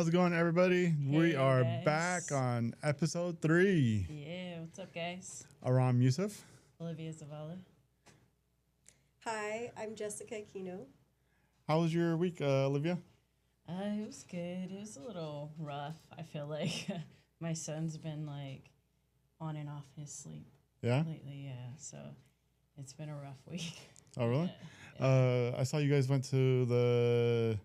How's it going, everybody? We Hey are guys. back on episode 3. Yeah, what's up, guys? Aram Yusuf. Olivia Zavala. Hi, I'm Jessica Aquino. How was your week, Olivia? It was good. It was a little rough. I feel like my son's been like on and off his sleep Yeah? lately. Yeah, so it's been a rough week. Oh, really? Yeah. I saw you guys went to the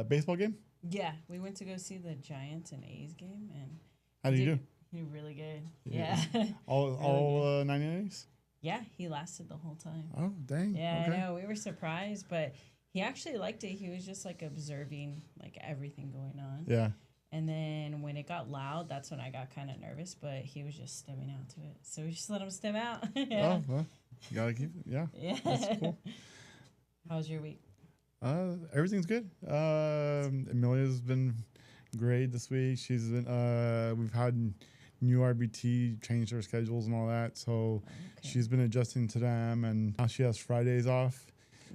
baseball game. Yeah, we went to go see the Giants and A's game, and How did you do? he did really good. Yeah. Yeah, All 90 innings? yeah, he lasted the whole time. Oh, dang. Yeah, Okay. I know. We were surprised, but he actually liked it. He was just like observing like everything going on. Yeah. And then when it got loud, that's when I got kind of nervous, but he was just stemming out to it. So we just let him stem out. Yeah. Oh, well, you got to keep it. Yeah. Yeah. That's cool. How was your week? Everything's good. Amelia's been great this week. She's been, we've had new RBT change her schedules and all that. So Okay. she's been adjusting to them, and now she has Fridays off.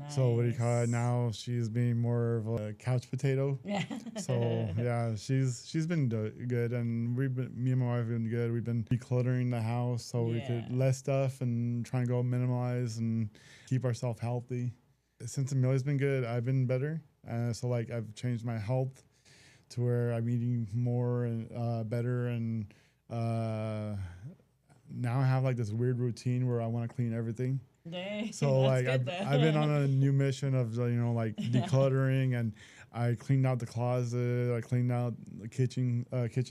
So what do you call it? Nice. Now she's being more of a couch potato. Yeah. So yeah, she's been good, and me and my wife have been good. We've been decluttering the house so we could Yeah. less stuff and trying to go minimize and keep ourselves healthy. Since Amelia's been good, I've been better. So like I've changed my health to where I'm eating more and better, and now I have like this weird routine where I want to clean everything. Dang, So that's like good, I've been on though. a new mission of like decluttering, and I cleaned out the closet, I cleaned out the kitchen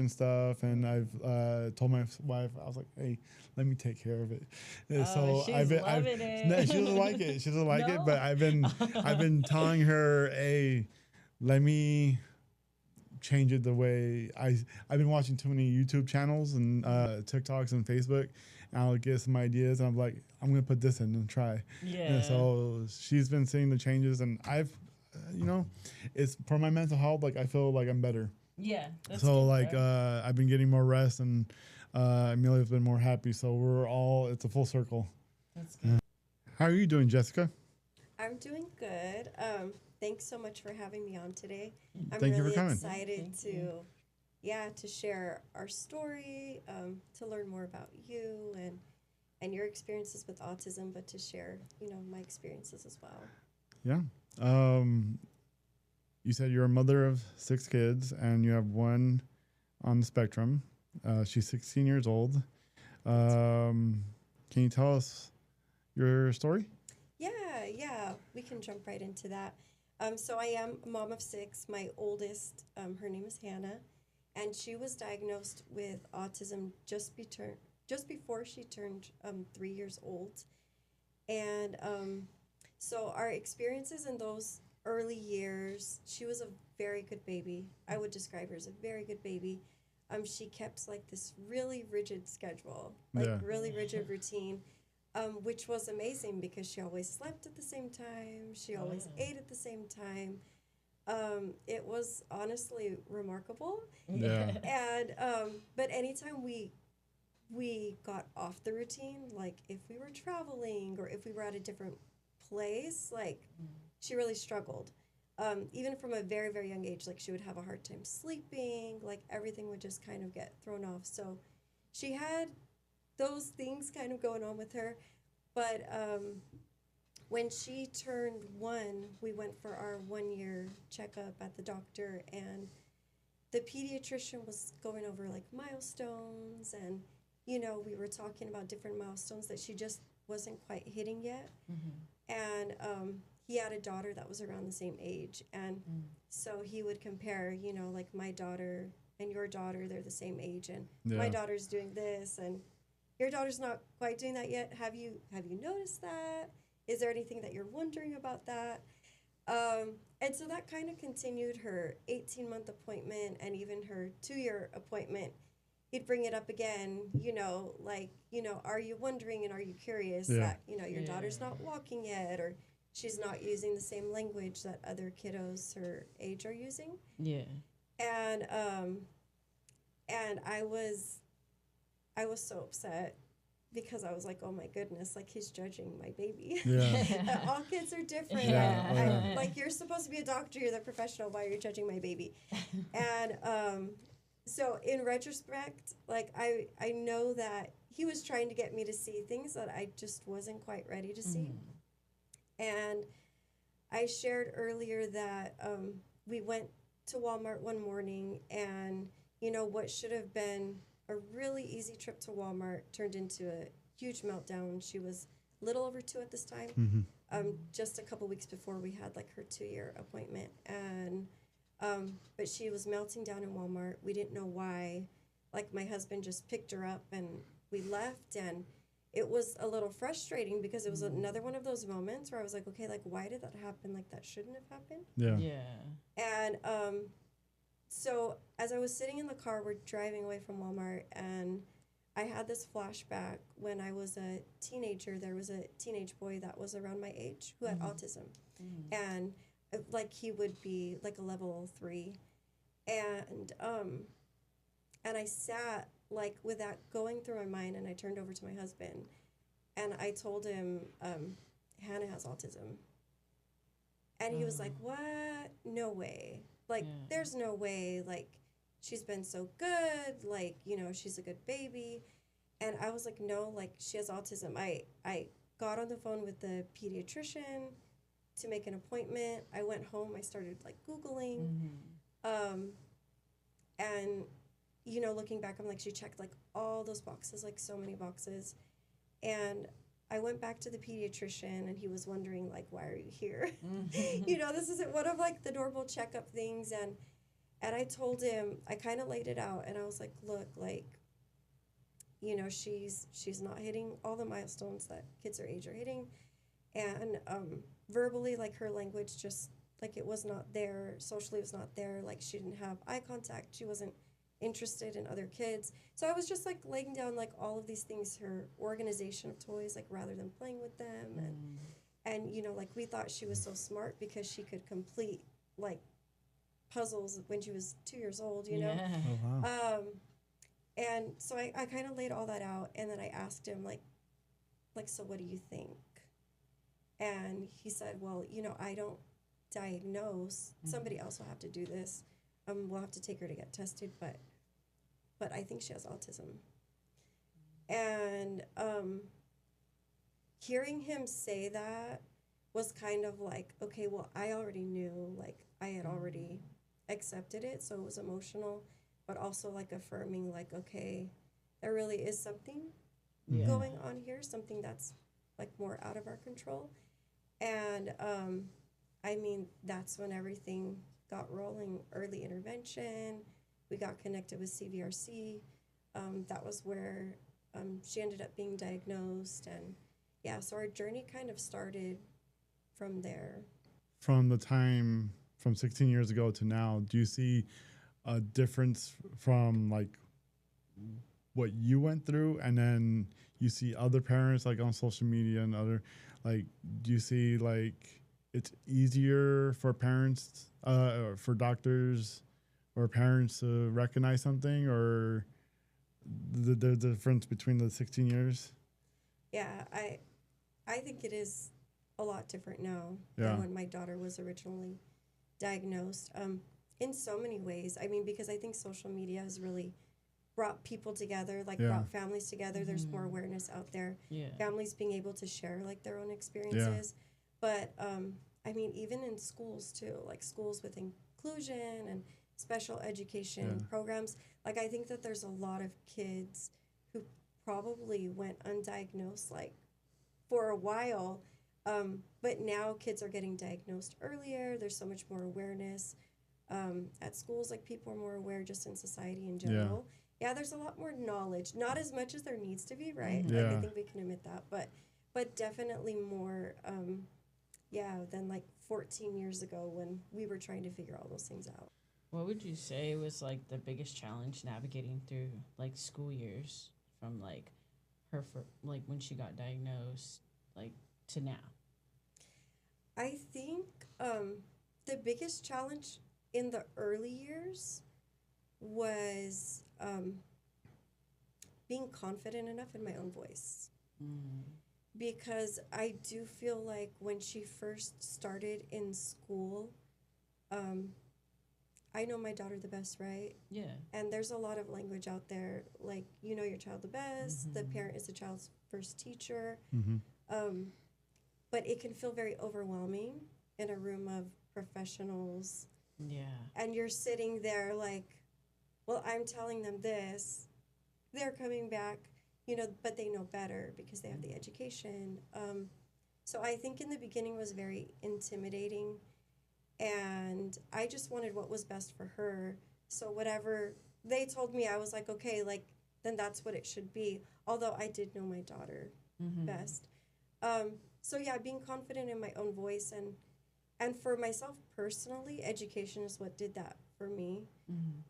stuff, and I've told my wife, I was like, hey, let me take care of it. And Oh, she's loving it. No, she doesn't like it. She doesn't like it, No? but I've been telling her, hey, let me change it the way I've been watching too many YouTube channels and TikToks and Facebook, and I'll get some ideas, and I'm like, I'm gonna put this in and try. Yeah. And so she's been seeing the changes, and I've it's for my mental health. Like I feel like I'm better. Yeah. That's So good, like bro. I've been getting more rest, and Amelia's been more happy. So it's a full circle. That's good. How are you doing, Jessica? I'm doing good. Thanks so much for having me on today. I'm Thank you for really coming. excited Thank you. to share our story, to learn more about you and your experiences with autism, but to share, my experiences as well. Yeah. You said you're a mother of 6 kids, and you have one on the spectrum. She's 16 years old. Can you tell us your story? Yeah, we can jump right into that. So I am a mom of 6. My oldest, her name is Hannah, and she was diagnosed with autism just before she turned 3 years old. And so our experiences in those early years, she was a very good baby. I would describe her as a very good baby. She kept like this really rigid schedule, Yeah. really rigid routine. Which was amazing because she always slept at the same time. She always ate at the same time. It was honestly remarkable. Yeah. And but anytime we got off the routine, like if we were traveling or if we were at a different place, like she really struggled. Even from a very, very young age, like she would have a hard time sleeping. Like everything would just kind of get thrown off. So she had those things kind of going on with her. But when she turned 1, we went for our 1-year checkup at the doctor, and the pediatrician was going over like milestones, and we were talking about different milestones that she just wasn't quite hitting yet. And he had a daughter that was around the same age, and so he would compare, like my daughter and your daughter, they're the same age, and my Yeah. daughter's doing this, and your daughter's not quite doing that yet. Have you noticed that? Is there anything that you're wondering about that? And so that kind of continued her 18-month appointment and even her 2-year appointment. He'd bring it up again, are you wondering and are you curious Yeah. that, your Yeah. daughter's not walking yet, or she's not using the same language that other kiddos her age are using? Yeah. And I was so upset because I was like, oh my goodness, like he's judging my baby. Yeah. All kids are different. Yeah, yeah. Like you're supposed to be a doctor, you're the professional. Why are you judging my baby? And so in retrospect, like I know that he was trying to get me to see things that I just wasn't quite ready to see. And I shared earlier that we went to Walmart one morning, and you know what should have been a really easy trip to Walmart turned into a huge meltdown. She was a little over 2 at this time, just a couple weeks before we had like her 2-year appointment, and but she was melting down in Walmart. We didn't know why. Like my husband just picked her up and we left, and it was a little frustrating because it was another one of those moments where I was like, okay, like why did that happen? Like that shouldn't have happened. Yeah. And so as I was sitting in the car, we're driving away from Walmart, and I had this flashback when I was a teenager. There was a teenage boy that was around my age who had autism, and like he would be like a level 3, and I sat like with that going through my mind, and I turned over to my husband, and I told him, Hannah has autism, and he was like, "What? No way! Like, there's no way! Like, she's been so good. Like, you know, she's a good baby." And I was like, "No, like she has autism." I got on the phone with the pediatrician to make an appointment. I went home. I started like Googling, and you know, looking back, I'm like, she checked like all those boxes, like so many boxes. And I went back to the pediatrician, and he was wondering like, why are you here? You know, this isn't one of like the normal checkup things. And I told him, I kind of laid it out, and I was like, look, like, you know, she's not hitting all the milestones that kids her age are hitting. And verbally, like her language just, like it was not there. Socially, it was not there. Like she didn't have eye contact. She wasn't interested in other kids. So I was just like laying down like all of these things, her organization of toys, like rather than playing with them. And you know, like we thought she was so smart because she could complete like puzzles when she was 2 years old, you know? Oh, wow. And so I kind of laid all that out, and then I asked him like, so what do you think? And he said, well, you know, I don't diagnose. Somebody else will have to do this. We'll have to take her to get tested, but I think she has autism. And hearing him say that was kind of like, okay, well, I already knew, like I had already accepted it, so it was emotional, but also like affirming, like, okay, there really is something going on here, something that's like more out of our control. And I mean, that's when everything got rolling. Early intervention, we got connected with CVRC. That was where she ended up being diagnosed, and yeah, so our journey kind of started from there. From the time from 16 years ago to now, do you see a difference from like what you went through, and then you see other parents like on social media and other, like, do you see like it's easier for parents or for doctors or parents to recognize something, or the difference between the 16 years? Yeah, I think it is a lot different now Yeah. than when my daughter was originally diagnosed. In so many ways. I mean, because I think social media has really brought people together, like brought families together. There's more awareness out there. Families being able to share like their own experiences. But I mean, even in schools too, like schools with inclusion and special education programs. Like I think that there's a lot of kids who probably went undiagnosed like for a while, but now kids are getting diagnosed earlier. There's so much more awareness. At schools, like people are more aware just in society in general. Yeah, there's a lot more knowledge. Not as much as there needs to be, right? Like I think we can admit that, but definitely more, than like 14 years ago when we were trying to figure all those things out. What would you say was like the biggest challenge navigating through like school years from like like when she got diagnosed like to now? I think the biggest challenge in the early years was being confident enough in my own voice. Mm. Because I do feel like when she first started in school, I know my daughter the best, right? Yeah. And there's a lot of language out there, like, you know your child the best, the parent is the child's first teacher. But it can feel very overwhelming in a room of professionals. Yeah. And you're sitting there like, well, I'm telling them this. They're coming back, you know, but they know better because they have the education. So I think in the beginning was very intimidating. And I just wanted what was best for her. So whatever they told me, I was like, okay, like, then that's what it should be. Although I did know my daughter best. So yeah, being confident in my own voice and for myself personally, education is what did that for me.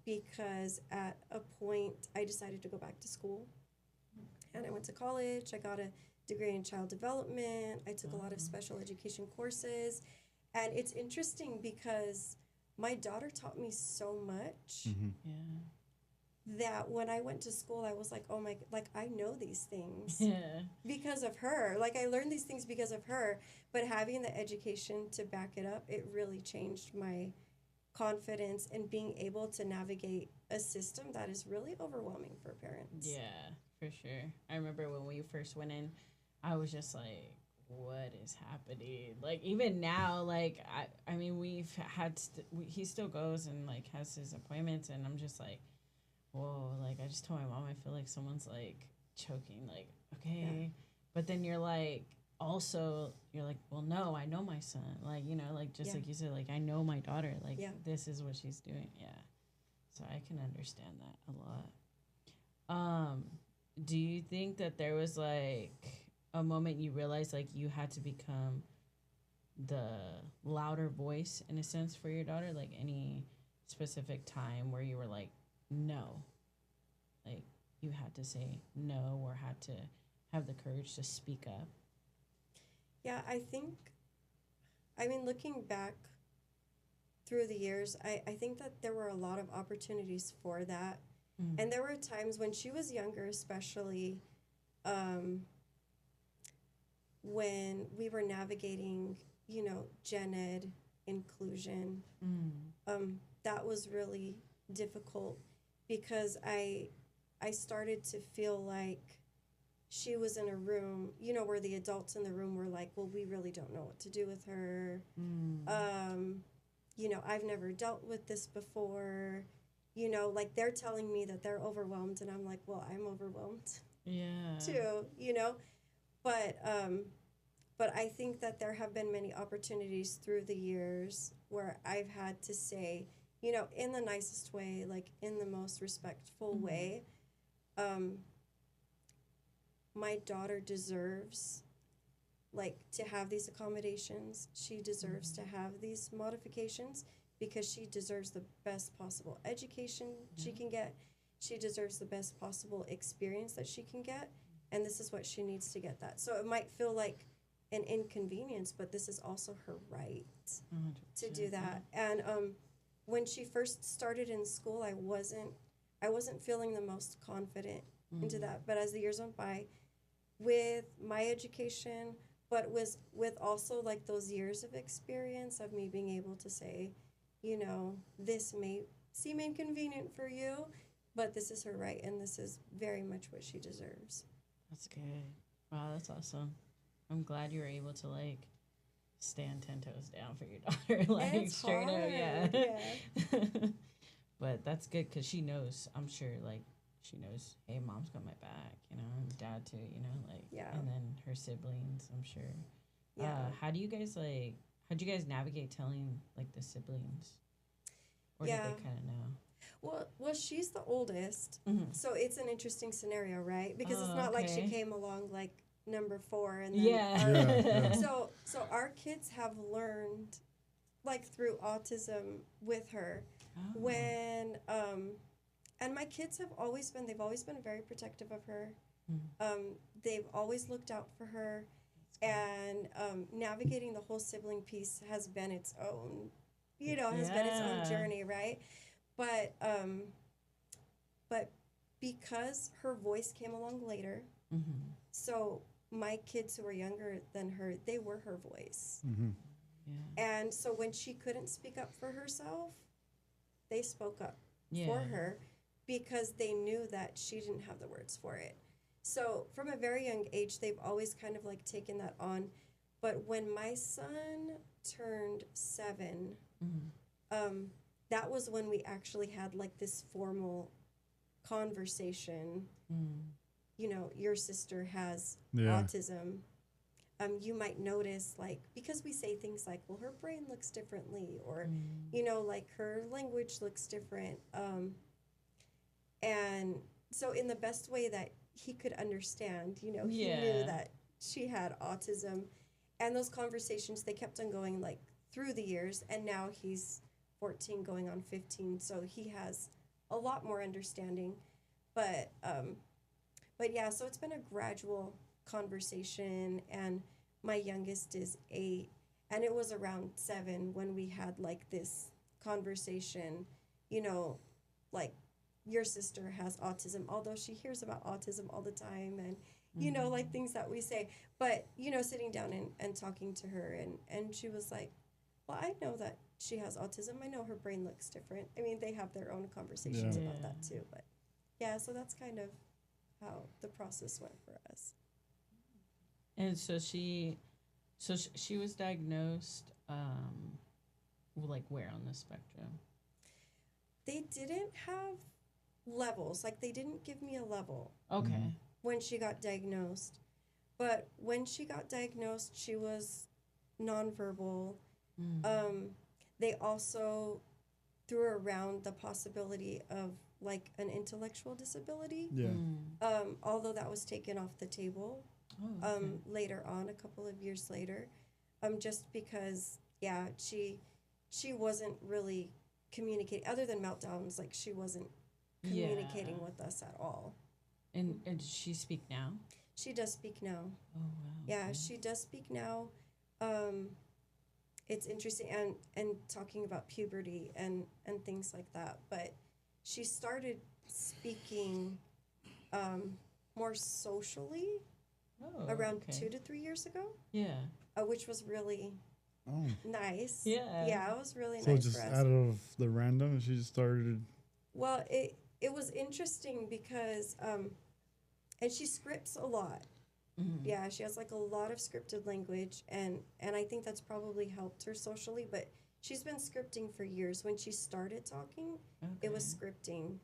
Because at a point I decided to go back to school. And I went to college. I got a degree in child development. I took a lot of special education courses. And it's interesting because my daughter taught me so much that when I went to school, I was like, oh my, like, I know these things because of her. Like, I learned these things because of her. But having the education to back it up, it really changed my confidence in being able to navigate a system that is really overwhelming for parents. Yeah, for sure. I remember when we first went in, I was just like, what is happening? Like, even now, like, I mean, we've had he still goes and like has his appointments, and I'm just like, whoa. Like, I just told my mom, I feel like someone's like choking. Like, okay. But then you're like, also you're like, well, no, I know my son. Like, you know, like, just like you said, like, I know my daughter. Like, this is what she's doing. Yeah. So I can understand that a lot. Do you think that there was like a moment you realized like you had to become the louder voice in a sense for your daughter? Like, any specific time where you were like, no, like you had to say no or had to have the courage to speak up? Yeah, I mean, looking back through the years, I think that there were a lot of opportunities for that. And there were times when she was younger, especially when we were navigating, you know, gen ed inclusion. That was really difficult because I started to feel like she was in a room, you know, where the adults in the room were like, well, we really don't know what to do with her. You know, I've never dealt with this before. You know, like, they're telling me that they're overwhelmed, and I'm like, well, I'm overwhelmed too, you know. But I think that there have been many opportunities through the years where I've had to say, you know, in the nicest way, like in the most respectful way, my daughter deserves, like, to have these accommodations. She deserves to have these modifications because she deserves the best possible education she can get. She deserves the best possible experience that she can get. And this is what she needs to get that. So it might feel like an inconvenience, but this is also her right to do that. And when she first started in school, I wasn't feeling the most confident into that. But as the years went by, with my education, but with also like those years of experience of me being able to say, you know, this may seem inconvenient for you, but this is her right, and this is very much what she deserves. That's good. Wow, that's awesome. I'm glad you were able to like stand 10 toes down for your daughter, like it's straight hard. up, yeah. Yeah. But that's good because she knows. I'm sure, like, she knows, hey, mom's got my back, you know, and dad too, you know, like, and then her siblings, I'm sure. Yeah. How'd you guys navigate telling like the siblings, or did they kind of know? Well, she's the oldest, so it's an interesting scenario, right? Because it's not like she came along like number 4 and then so our kids have learned, like, through autism with her when and my kids have always been very protective of her. They've always looked out for her, and navigating the whole sibling piece has been its own, you know, been its own journey, right? But because her voice came along later, Mm-hmm. so my kids who were younger than her, they were her voice. Mm-hmm. Yeah. And so when she couldn't speak up for herself, they spoke up Yeah. for her because they knew that she didn't have the words for it. So from a very young age, they've always kind of like taken that on. But when my son turned 7, Mm-hmm. that was when we actually had like this formal conversation. Mm. You know, your sister has Yeah. autism. You might notice, like, because we say things like, well, her brain looks differently, or, Mm. you know, like her language looks different. And so, in the best way that he could understand, you know, he knew Yeah. that she had autism. And those conversations, they kept on going, like, through the years. And now he's 14 going on 15. So he has a lot more understanding. But yeah, so it's been a gradual conversation, and my youngest is 8, and it was around 7 when we had like this conversation, you know, like your sister has autism, although she hears about autism all the time, and you know, like things that we say, but you know, sitting down and talking to her, and she was like, well, I know that she has autism, I know her brain looks different. I mean, they have their own conversations Yeah. about that too, but yeah, so that's kind of how the process went for us. And so she was diagnosed, like where on the spectrum? They didn't have levels, like they didn't give me a level Okay. Mhm. when she got diagnosed. But when she got diagnosed, she was nonverbal. Mm. They also threw around the possibility of like an intellectual disability, Yeah. Mm. although that was taken off the table Oh, okay. later on, a couple of years later, just because, yeah, she wasn't really communicating, other than meltdowns, like she wasn't communicating Yeah. with us at all. And does she speak now? She does speak now. Oh wow. Yeah, okay. she does speak now. It's interesting, and talking about puberty and things like that. But she started speaking more socially Oh, around okay. 2 to 3 years ago, Yeah. which was really Oh. nice. Yeah. Yeah, it was really So nice just for us. out of the random, she just started. Well, it was interesting because and she scripts a lot. Mm-hmm. Yeah, she has like a lot of scripted language, and I think that's probably helped her socially, but she's been scripting for years. When she started talking, it was scripting,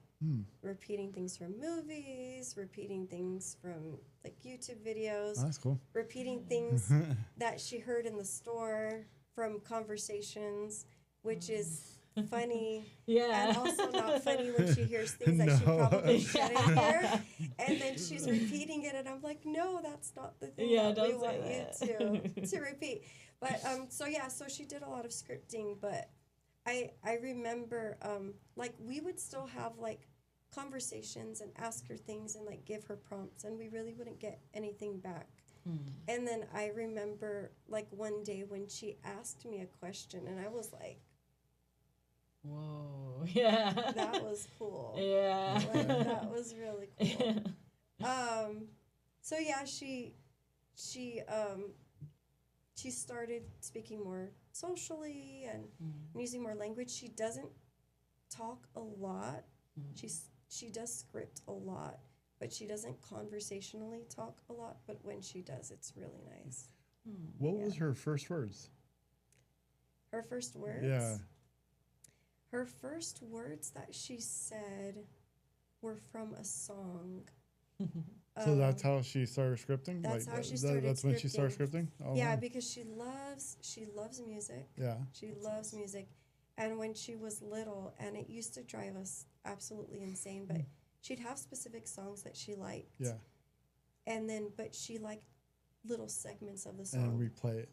repeating things from movies, repeating things from like YouTube videos, Oh, that's cool. repeating things that she heard in the store from conversations, which is funny. Yeah. And also not funny when she hears things that she No. probably shouldn't hear. And then she's repeating it, and I'm like, no, that's not the thing Yeah, that we don't say want you that. to repeat. But so yeah, so she did a lot of scripting, but I remember like we would still have like conversations and ask her things and like give her prompts, and we really wouldn't get anything back. And then I remember like one day when she asked me a question, and I was like, Whoa. Yeah. that was cool. Yeah. Like, that was really cool. So yeah, she started speaking more socially and using more language. She doesn't talk a lot. She does script a lot, but she doesn't conversationally talk a lot. But when she does, it's really nice. What Yeah. was her first words? Her first words? Yeah. Her first words that she said were from a song. So that's how she started scripting. That's how she started That's when she started scripting. Oh, Yeah, wow. because she loves music. Yeah. She loves music. And when she was little, and it used to drive us absolutely insane, but she'd have specific songs that she liked. Yeah. And then, but she liked little segments of the song. And replay it.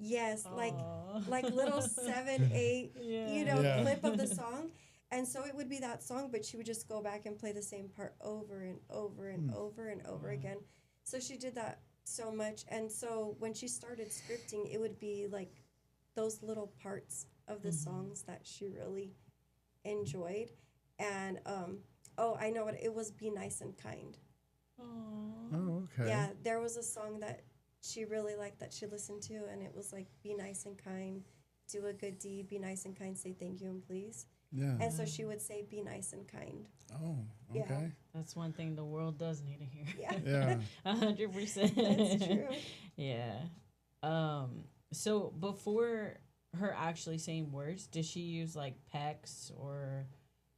Yes, Aw. like little 7, 8, you know, Yeah. clip of the song. And so it would be that song, but she would just go back and play the same part over and over and over and over again. So she did that so much. And so when she started scripting, it would be like those little parts of the songs that she really enjoyed. And Oh, I know what it was. Be nice and kind. Aw. Oh, okay. Yeah, there was a song that she really liked that she listened to, and it was like, be nice and kind, do a good deed, be nice and kind, say thank you and please. Yeah. And so she would say, be nice and kind. Oh, Yeah. okay. That's one thing the world does need to hear. Yeah. Yeah. 100%. That's true. Yeah. So before her actually saying words, did she use like PECs or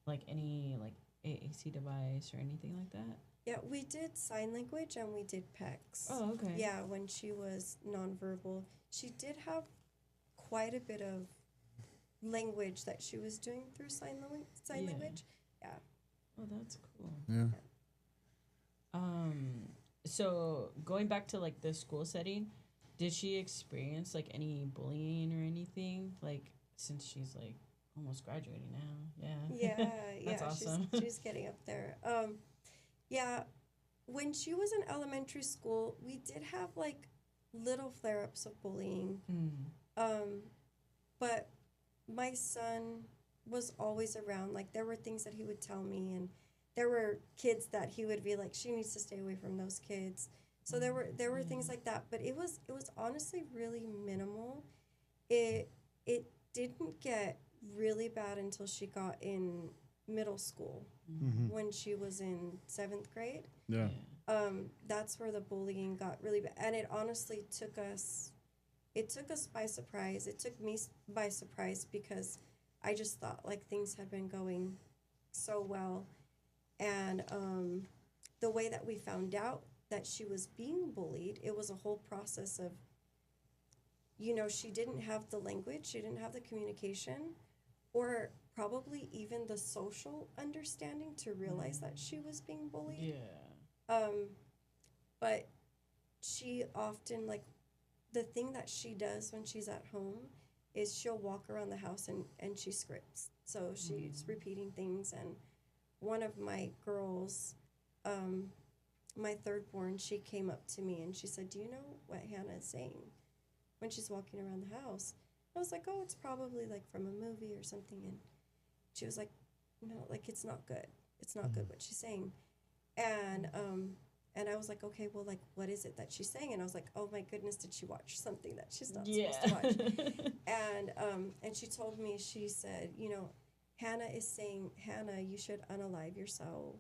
like any like AAC device or anything like that? Yeah, we did sign language and we did PECs. Oh, okay. Yeah, when she was nonverbal. She did have quite a bit of language that she was doing through sign Yeah. language. Yeah. Oh, that's cool. Yeah. So going back to like the school setting, did she experience like any bullying or anything? Like since she's like almost graduating now. Yeah. Yeah, That's yeah, awesome. she's getting up there. Yeah, when she was in elementary school, we did have like little flare-ups of bullying. But my son was always around. Like there were things that he would tell me, and there were kids that he would be like, she needs to stay away from those kids. So there were things like that, but it was honestly really minimal. It didn't get really bad until she got in middle school Mm-hmm. when she was in 7th grade. Yeah. That's where the bullying got really bad, and it honestly took us by surprise. It took me by surprise because I just thought like things had been going so well, and the way that we found out that she was being bullied, it was a whole process of, she didn't have the language, she didn't have the communication, or probably even the social understanding to realize that she was being bullied. Yeah. But she often, like, the thing that she does when she's at home is she'll walk around the house and she scripts. So she's repeating things. And one of my girls, my third born, she came up to me and she said, do you know what Hannah is saying when she's walking around the house? I was like, oh, it's probably like from a movie or something. And she was like, no, like it's not good. It's not good what she's saying. And I was like, okay, well, like, what is it that she's saying? And I was like, oh my goodness, did she watch something that she's not supposed to watch? And she told me, she said, Hannah is saying, Hannah, you should unalive yourself.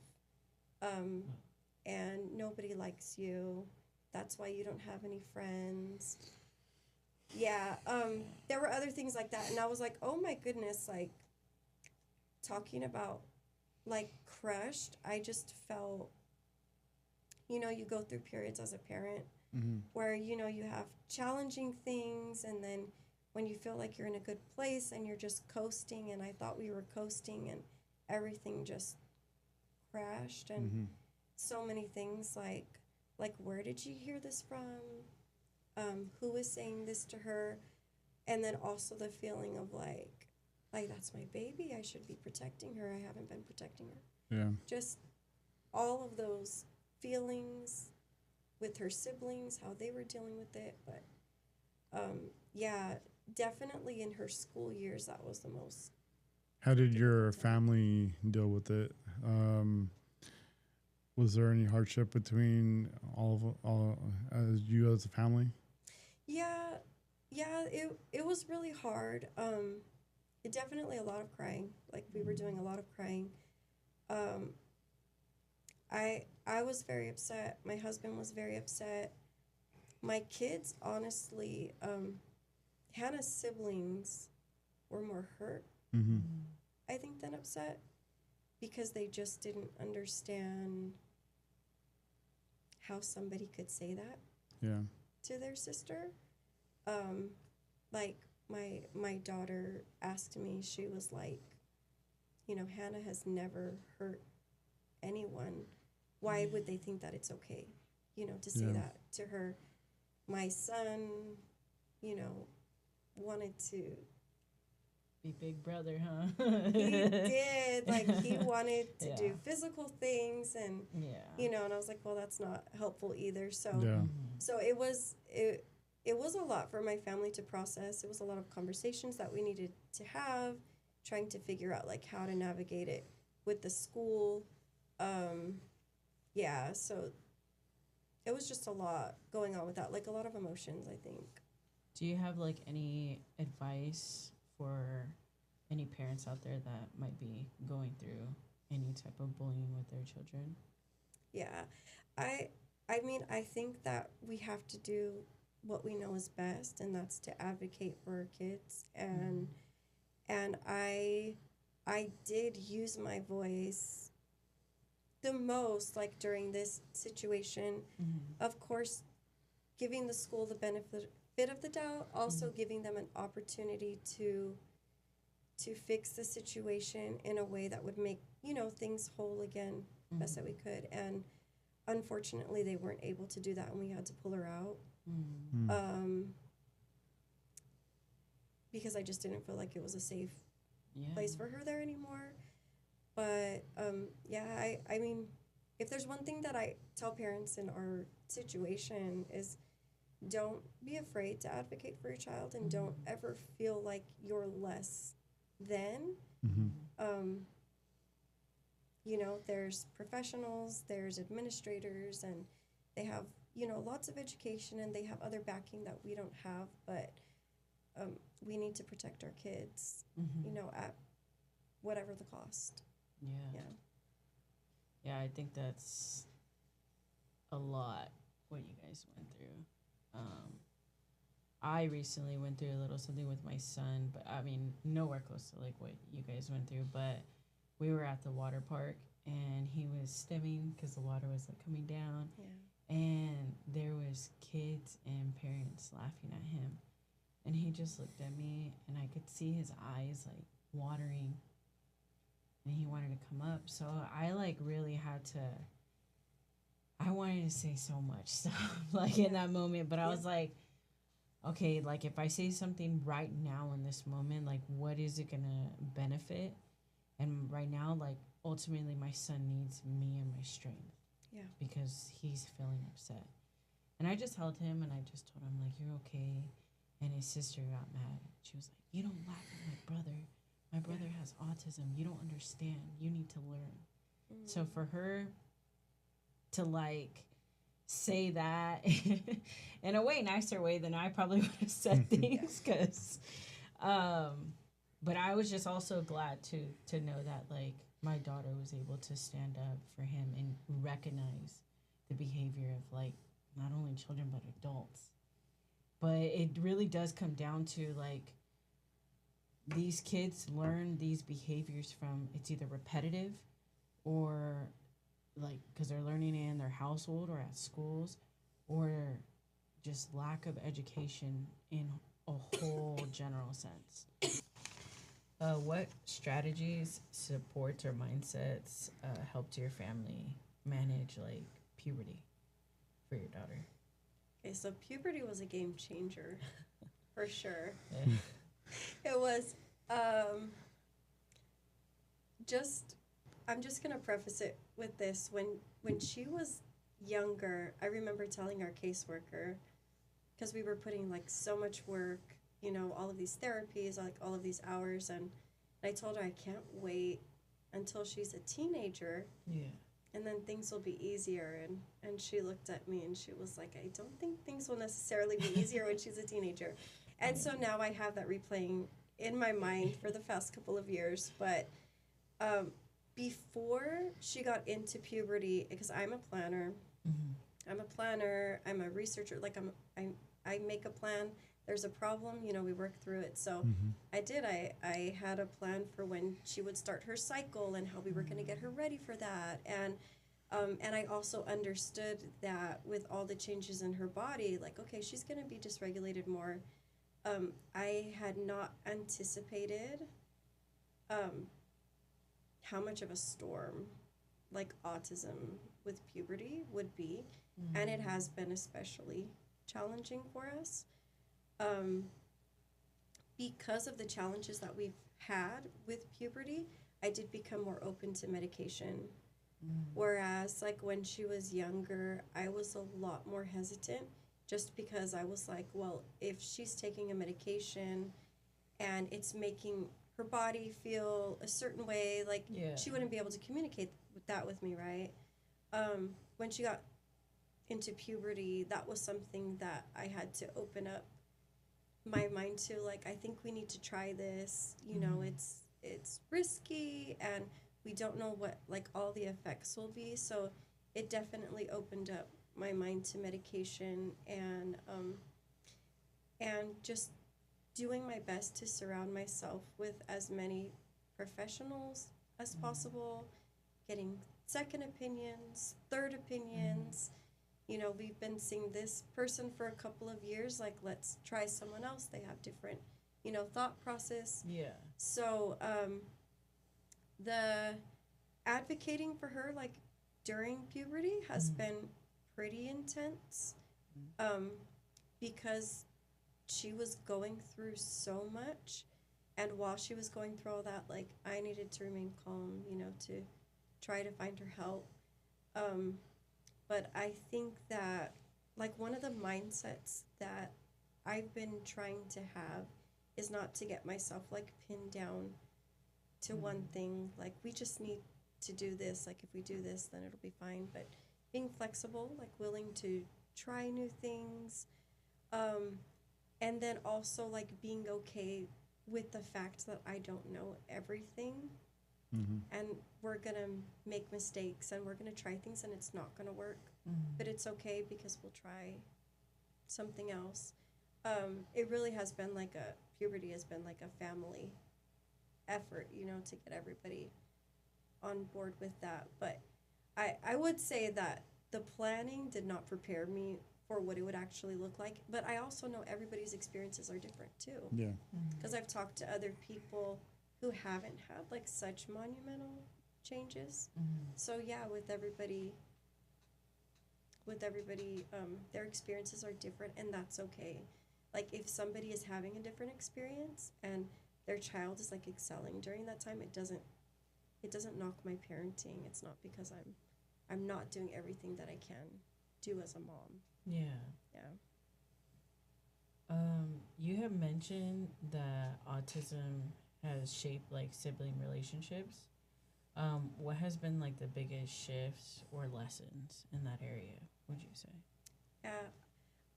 And nobody likes you. That's why you don't have any friends. Yeah, there were other things like that. And I was like, oh my goodness, like, talking about, like, crushed, I just felt, you go through periods as a parent where, you have challenging things, and then when you feel like you're in a good place and you're just coasting, and I thought we were coasting, and everything just crashed, and so many things like, where did you hear this from? Who is saying this to her? And then also the feeling of like that's my baby. I should be protecting her. I haven't been protecting her. Yeah. Just all of those feelings with her siblings, how they were dealing with it. But yeah, definitely in her school years, that was the most. How did your family deal with it? Was there any hardship between all as you as a family? Yeah, it was really hard. It definitely a lot of crying. Like we were doing a lot of crying. I was very upset. My husband was very upset. My kids, honestly, Hannah's siblings were more hurt, I think, than upset, because they just didn't understand how somebody could say that to their sister. Like my daughter asked me, she was like, Hannah has never hurt anyone. Why would they think that it's okay, to say that to her? My son, wanted to Be big brother, huh? he did, like, he wanted to do physical things, and and I was like, well, that's not helpful either. So so it was a lot for my family to process. It was a lot of conversations that we needed to have, trying to figure out like how to navigate it with the school, Yeah, so it was just a lot going on with that, like a lot of emotions, I think. Do you have like any advice for any parents out there that might be going through any type of bullying with their children? Yeah. I I mean, I think that we have to do what we know is best, and that's to advocate for our kids. And I did use my voice the most, like during this situation. Mm-hmm. Of course, giving the school the benefit of the doubt, also giving them an opportunity to fix the situation in a way that would make, things whole again, best that we could. And unfortunately, they weren't able to do that, and we had to pull her out. Mm-hmm. Because I just didn't feel like it was a safe Yeah. place for her there anymore. But yeah, I mean, if there's one thing that I tell parents in our situation is don't be afraid to advocate for your child, and don't ever feel like you're less than. There's professionals, there's administrators, and they have, lots of education, and they have other backing that we don't have. But we need to protect our kids, at whatever the cost. Yeah. Yeah. Yeah, I think that's a lot what you guys went through. I recently went through a little something with my son, but I mean, nowhere close to like what you guys went through. But we were at the water park and he was stimming because the water was like coming down, Yeah. and there was kids and parents laughing at him, and he just looked at me, and I could see his eyes like watering, and he wanted to come up. So I like really had to. I wanted to say so much stuff like in that moment, but I was like, okay, like if I say something right now in this moment, like what is it gonna benefit? And right now, like ultimately, my son needs me and my strength. Yeah. Because he's feeling upset. And I just held him and I just told him like, you're okay. And his sister got mad. She was like, you don't laugh at my brother. My brother has autism. You don't understand. You need to learn. Mm-hmm. So for her to like say that in a way nicer way than I probably would have said things, because but I was just also glad to know that like my daughter was able to stand up for him and recognize the behavior of like not only children but adults. But it really does come down to like these kids learn these behaviors from, it's either repetitive or like because they're learning it in their household or at schools, or just lack of education in a whole general sense. What strategies, supports, or mindsets helped your family manage like puberty for your daughter? Okay, so puberty was a game changer, for sure. Yeah. It was I'm just gonna preface it with this. When she was younger, I remember telling our caseworker, because we were putting like so much work, all of these therapies, like all of these hours, and I told her I can't wait until she's a teenager, Yeah. and then things will be easier. And she looked at me and she was like, I don't think things will necessarily be easier when she's a teenager. And so now I have that replaying in my mind for the past couple of years. But before she got into puberty, because I'm a planner, I'm a researcher, like I make a plan. There's a problem, we work through it. So I had a plan for when she would start her cycle and how we were going to get her ready for that. And I also understood that with all the changes in her body, like, okay, she's going to be dysregulated more. I had not anticipated how much of a storm like autism with puberty would be. And it has been especially challenging for us. Because of the challenges that we've had with puberty, I did become more open to medication. Whereas, like, when she was younger, I was a lot more hesitant, just because I was like, well, if she's taking a medication and it's making her body feel a certain way. Like Yeah. she wouldn't be able to communicate with that with me, right? When she got into puberty, that was something that I had to open up my mind to. Like, I think we need to try this. You know, it's risky, and we don't know what like all the effects will be. So it definitely opened up my mind to medication and just doing my best to surround myself with as many professionals as possible, getting second opinions, third opinions. You know, we've been seeing this person for a couple of years, like, let's try someone else. They have different, you know, thought process. Yeah. So the advocating for her, like, during puberty has been pretty intense, because she was going through so much, and while she was going through all that, like, I needed to remain calm, you know, to try to find her help. But I think that, like, one of the mindsets that I've been trying to have is not to get myself, like, pinned down to one thing. Like, we just need to do this. Like, if we do this, then it'll be fine. But being flexible, like, willing to try new things. And then also, like, being okay with the fact that I don't know everything. And we're going to make mistakes, and we're going to try things, and it's not going to work. But it's okay, because we'll try something else. It really has been like puberty has been like a family effort, you know, to get everybody on board with that. But I would say that the planning did not prepare me for what it would actually look like. But I also know everybody's experiences are different too. Yeah. Because I've talked to other people who haven't had like such monumental changes. So yeah, with everybody, their experiences are different, and that's okay. Like, if somebody is having a different experience and their child is like excelling during that time, it doesn't knock my parenting. It's not because I'm not doing everything that I can do as a mom. Yeah. You have mentioned that autism has shaped like sibling relationships. What has been like the biggest shifts or lessons in that area, would you say?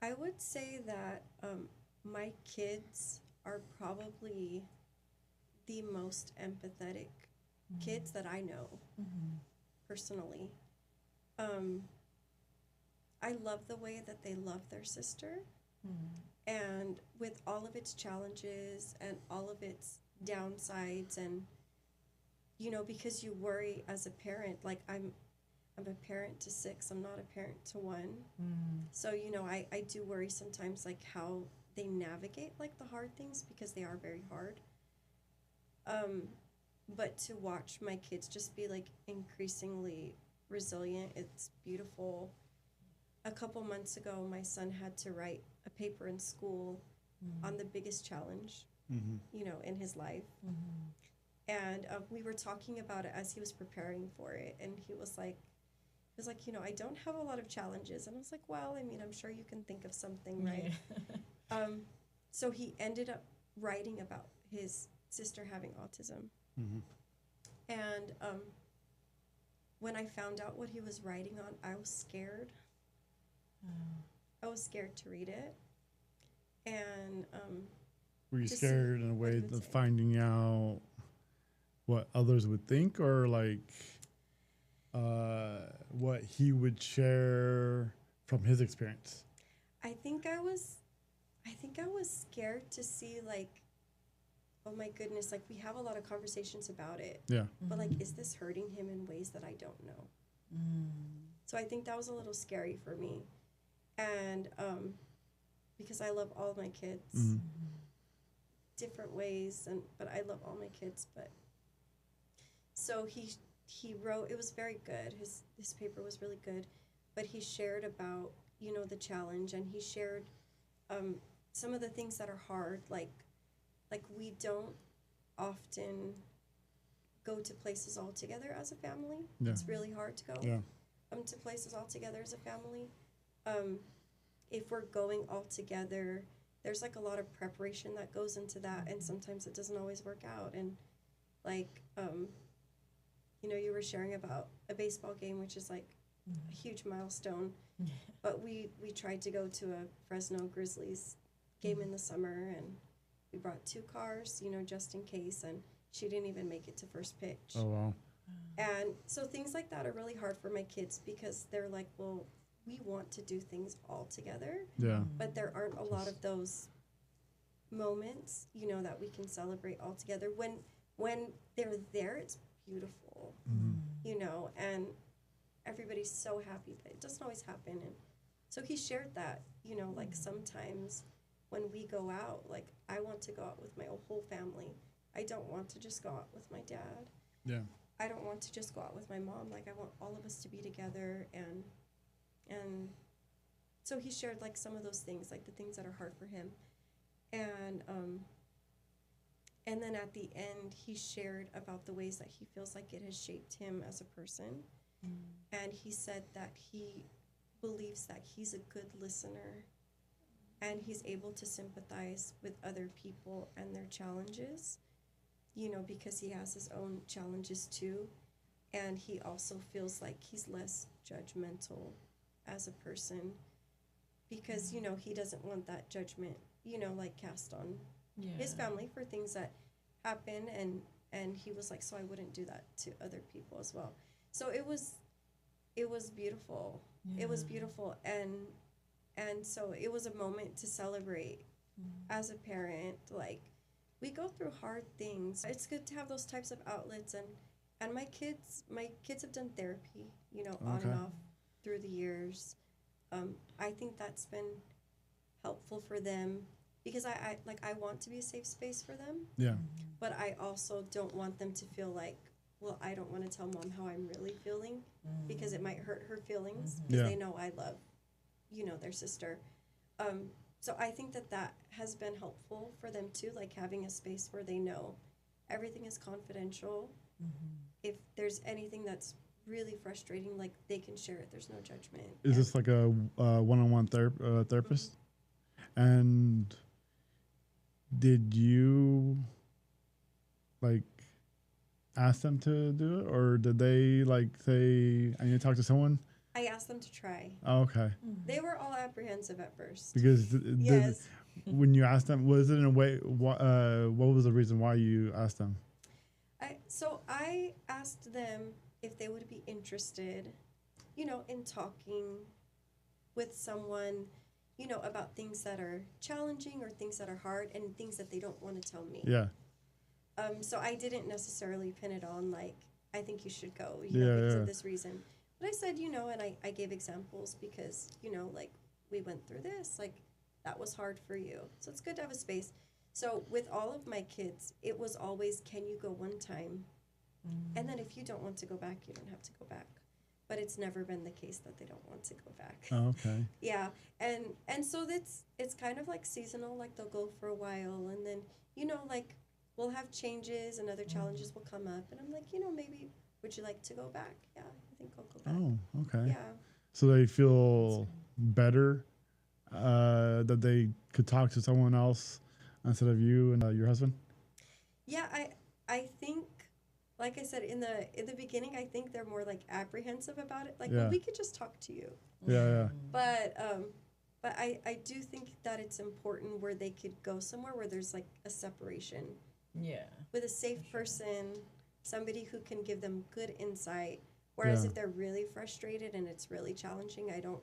I would say that my kids are probably the most empathetic kids that I know personally. I love the way that they love their sister, and with all of its challenges and all of its downsides, and you know, because you worry as a parent, like I'm a parent to 6, I'm not a parent to 1. So, you know, I do worry sometimes, like, how they navigate, like, the hard things, because they are very hard. But to watch my kids just be, like, increasingly resilient, it's beautiful. A couple months ago, my son had to write a paper in school on the biggest challenge, you know, in his life. And we were talking about it as he was preparing for it, and he was like, you know, I don't have a lot of challenges. And I was like, well, I mean, I'm sure you can think of something, right? So he ended up writing about his sister having autism. And when I found out what he was writing on, I was scared. I was scared to read it. And were you to scared see in a what he way would of say. finding out what others would think, or like what he would share from his experience? I think I was scared to see, like, oh my goodness, like, we have a lot of conversations about it. Yeah. But, like, is this hurting him in ways that I don't know? So I think that was a little scary for me. And because I love all my kids, different ways, but I love all my kids. But so he wrote, it was very good. His paper was really good, but he shared about, you know, the challenge, and he shared some of the things that are hard, like we don't often go to places all together as a family. Yeah. It's really hard to go to places all together as a family. If we're going all together, there's like a lot of preparation that goes into that, and sometimes it doesn't always work out. And like, you know, you were sharing about a baseball game, which is like a huge milestone. But we tried to go to a Fresno Grizzlies game in the summer, and we brought 2 cars, you know, just in case, and she didn't even make it to first pitch. Oh, wow. And so things like that are really hard for my kids because they're like, well, we want to do things all together, Yeah. but there aren't a lot of those moments, you know, that we can celebrate all together. When they're there, it's beautiful, you know, and everybody's so happy, but it doesn't always happen. And so he shared that, you know, like sometimes when we go out, like I want to go out with my whole family. I don't want to just go out with my dad. Yeah. I don't want to just go out with my mom. Like I want all of us to be together, and so he shared like some of those things, like the things that are hard for him. And then at the end he shared about the ways that he feels like it has shaped him as a person. And he said that he believes that he's a good listener and he's able to sympathize with other people and their challenges, you know, because he has his own challenges too. And he also feels like he's less judgmental as a person because, you know, he doesn't want that judgment, you know, like cast on his family for things that happen. And he was like, so I wouldn't do that to other people as well. So it was beautiful. It was beautiful. And so it was a moment to celebrate as a parent. Like, we go through hard things. It's good to have those types of outlets. And my kids have done therapy, you know, on and off through the years. I think that's been helpful for them because I want to be a safe space for them. Yeah. But I also don't want them to feel like, well, I don't want to tell mom how I'm really feeling because it might hurt her feelings because they know I love, you know, their sister. So I think that has been helpful for them too, like having a space where they know everything is confidential. If there's anything that's really frustrating, like they can share it. There's no judgment. Is this like a one-on-one therapist? And did you like ask them to do it, or did they like say, I need to talk to someone? I asked them to try. Oh, okay. They were all apprehensive at first. Because Yes. when you asked them, was it in a way, what was the reason why you asked them? So I asked them if they would be interested, you know, in talking with someone, you know, about things that are challenging or things that are hard and things that they don't want to tell me. Yeah. So I didn't necessarily pin it on, like, I think you should go, you know, because of this reason. But I said, you know, and I gave examples because, you know, like, we went through this, like, that was hard for you. So it's good to have a space. So with all of my kids, it was always, can you go one time? And then if you don't want to go back, you don't have to go back. But it's never been the case that they don't want to go back. Oh, okay. Yeah. And so it's kind of like seasonal, like they'll go for a while and then, you know, like we'll have changes and other challenges will come up. And I'm like, you know, maybe would you like to go back? Yeah, I think I'll go back. Oh, okay. Yeah. So they feel better that they could talk to someone else instead of you and your husband? Yeah, I think, like I said, in the beginning, I think they're more like apprehensive about it. Like, well, we could just talk to you. Yeah. But I do think that it's important where they could go somewhere where there's like a separation. Yeah. With a safe person, somebody who can give them good insight. Whereas if they're really frustrated and it's really challenging, I don't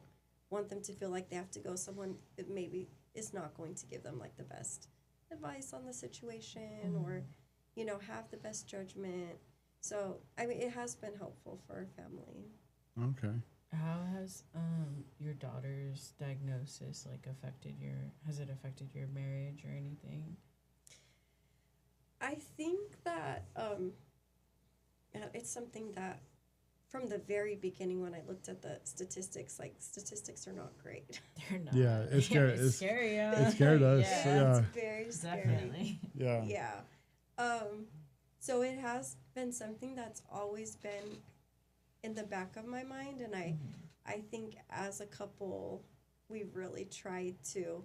want them to feel like they have to go someone that maybe is not going to give them like the best advice on the situation or, you know, have the best judgment. So, I mean, it has been helpful for our family. Okay. How has your daughter's diagnosis affected your marriage or anything? I think that it's something that from the very beginning when I looked at the statistics, statistics are not great. They're not. Yeah, it's scary. It's scary. It scared us. Yeah. It's very scary. Definitely. Yeah. Yeah. So it has been something that's always been in the back of my mind, and I think as a couple, we've really tried to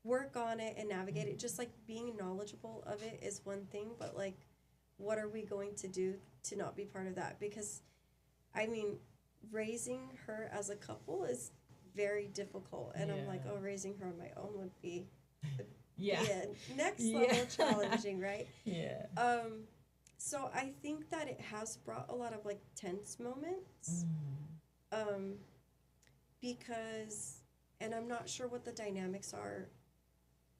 work on it and navigate it. Just like being knowledgeable of it is one thing, but like, what are we going to do to not be part of that? Because, I mean, raising her as a couple is very difficult, and I'm like, oh, raising her on my own would be next level challenging, right? Yeah. So I think that it has brought a lot of like tense moments, because, and I'm not sure what the dynamics are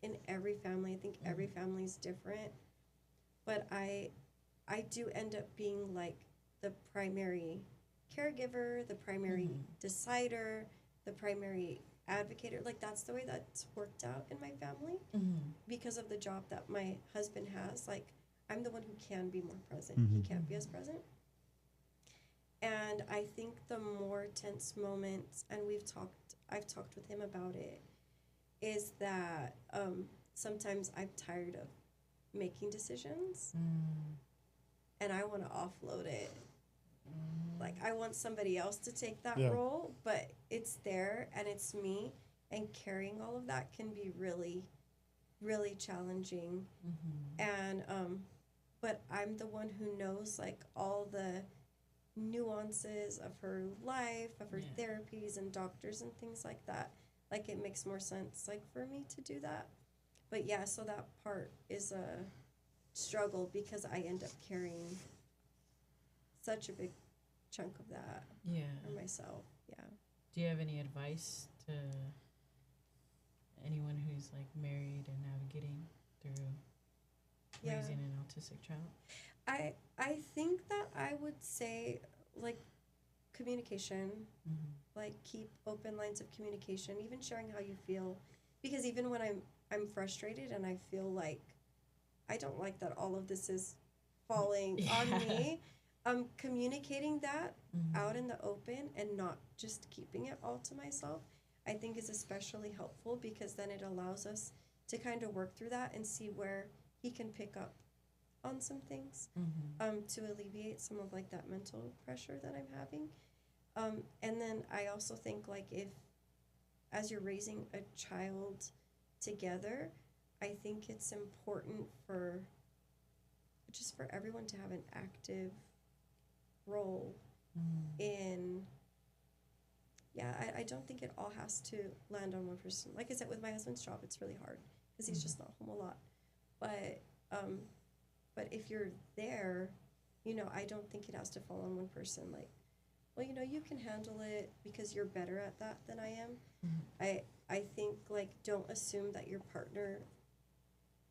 in every family. I think every family is different, but I do end up being like the primary caregiver, the primary decider, the primary advocator. Like, that's the way that's worked out in my family because of the job that my husband has. Like, I'm the one who can be more present. He can't be as present. And I think the more tense moments, and I've talked with him about it, is that sometimes I'm tired of making decisions and I want to offload it. Like, I want somebody else to take that role, but it's there and it's me, and carrying all of that can be really, really challenging. And but I'm the one who knows like all the nuances of her life, of her therapies and doctors and things like that. Like, it makes more sense like for me to do that. But yeah, so that part is a struggle because I end up carrying such a big chunk of that for myself. Yeah. Do you have any advice to anyone who's like married and navigating through raising an autistic child? I think that I would say like communication, like keep open lines of communication, even sharing how you feel, because even when I'm frustrated and I feel like I don't like that all of this is falling on me, communicating that out in the open and not just keeping it all to myself, I think is especially helpful, because then it allows us to kind of work through that and see where he can pick up on some things to alleviate some of like that mental pressure that I'm having. And then I also think like if, as you're raising a child together, I think it's important for everyone to have an active role in, I don't think it all has to land on one person. Like I said, with my husband's job, it's really hard because he's just not home a lot. But if you're there, I don't think it has to fall on one person. Like, well, you can handle it because you're better at that than I am. I think, like, don't assume that your partner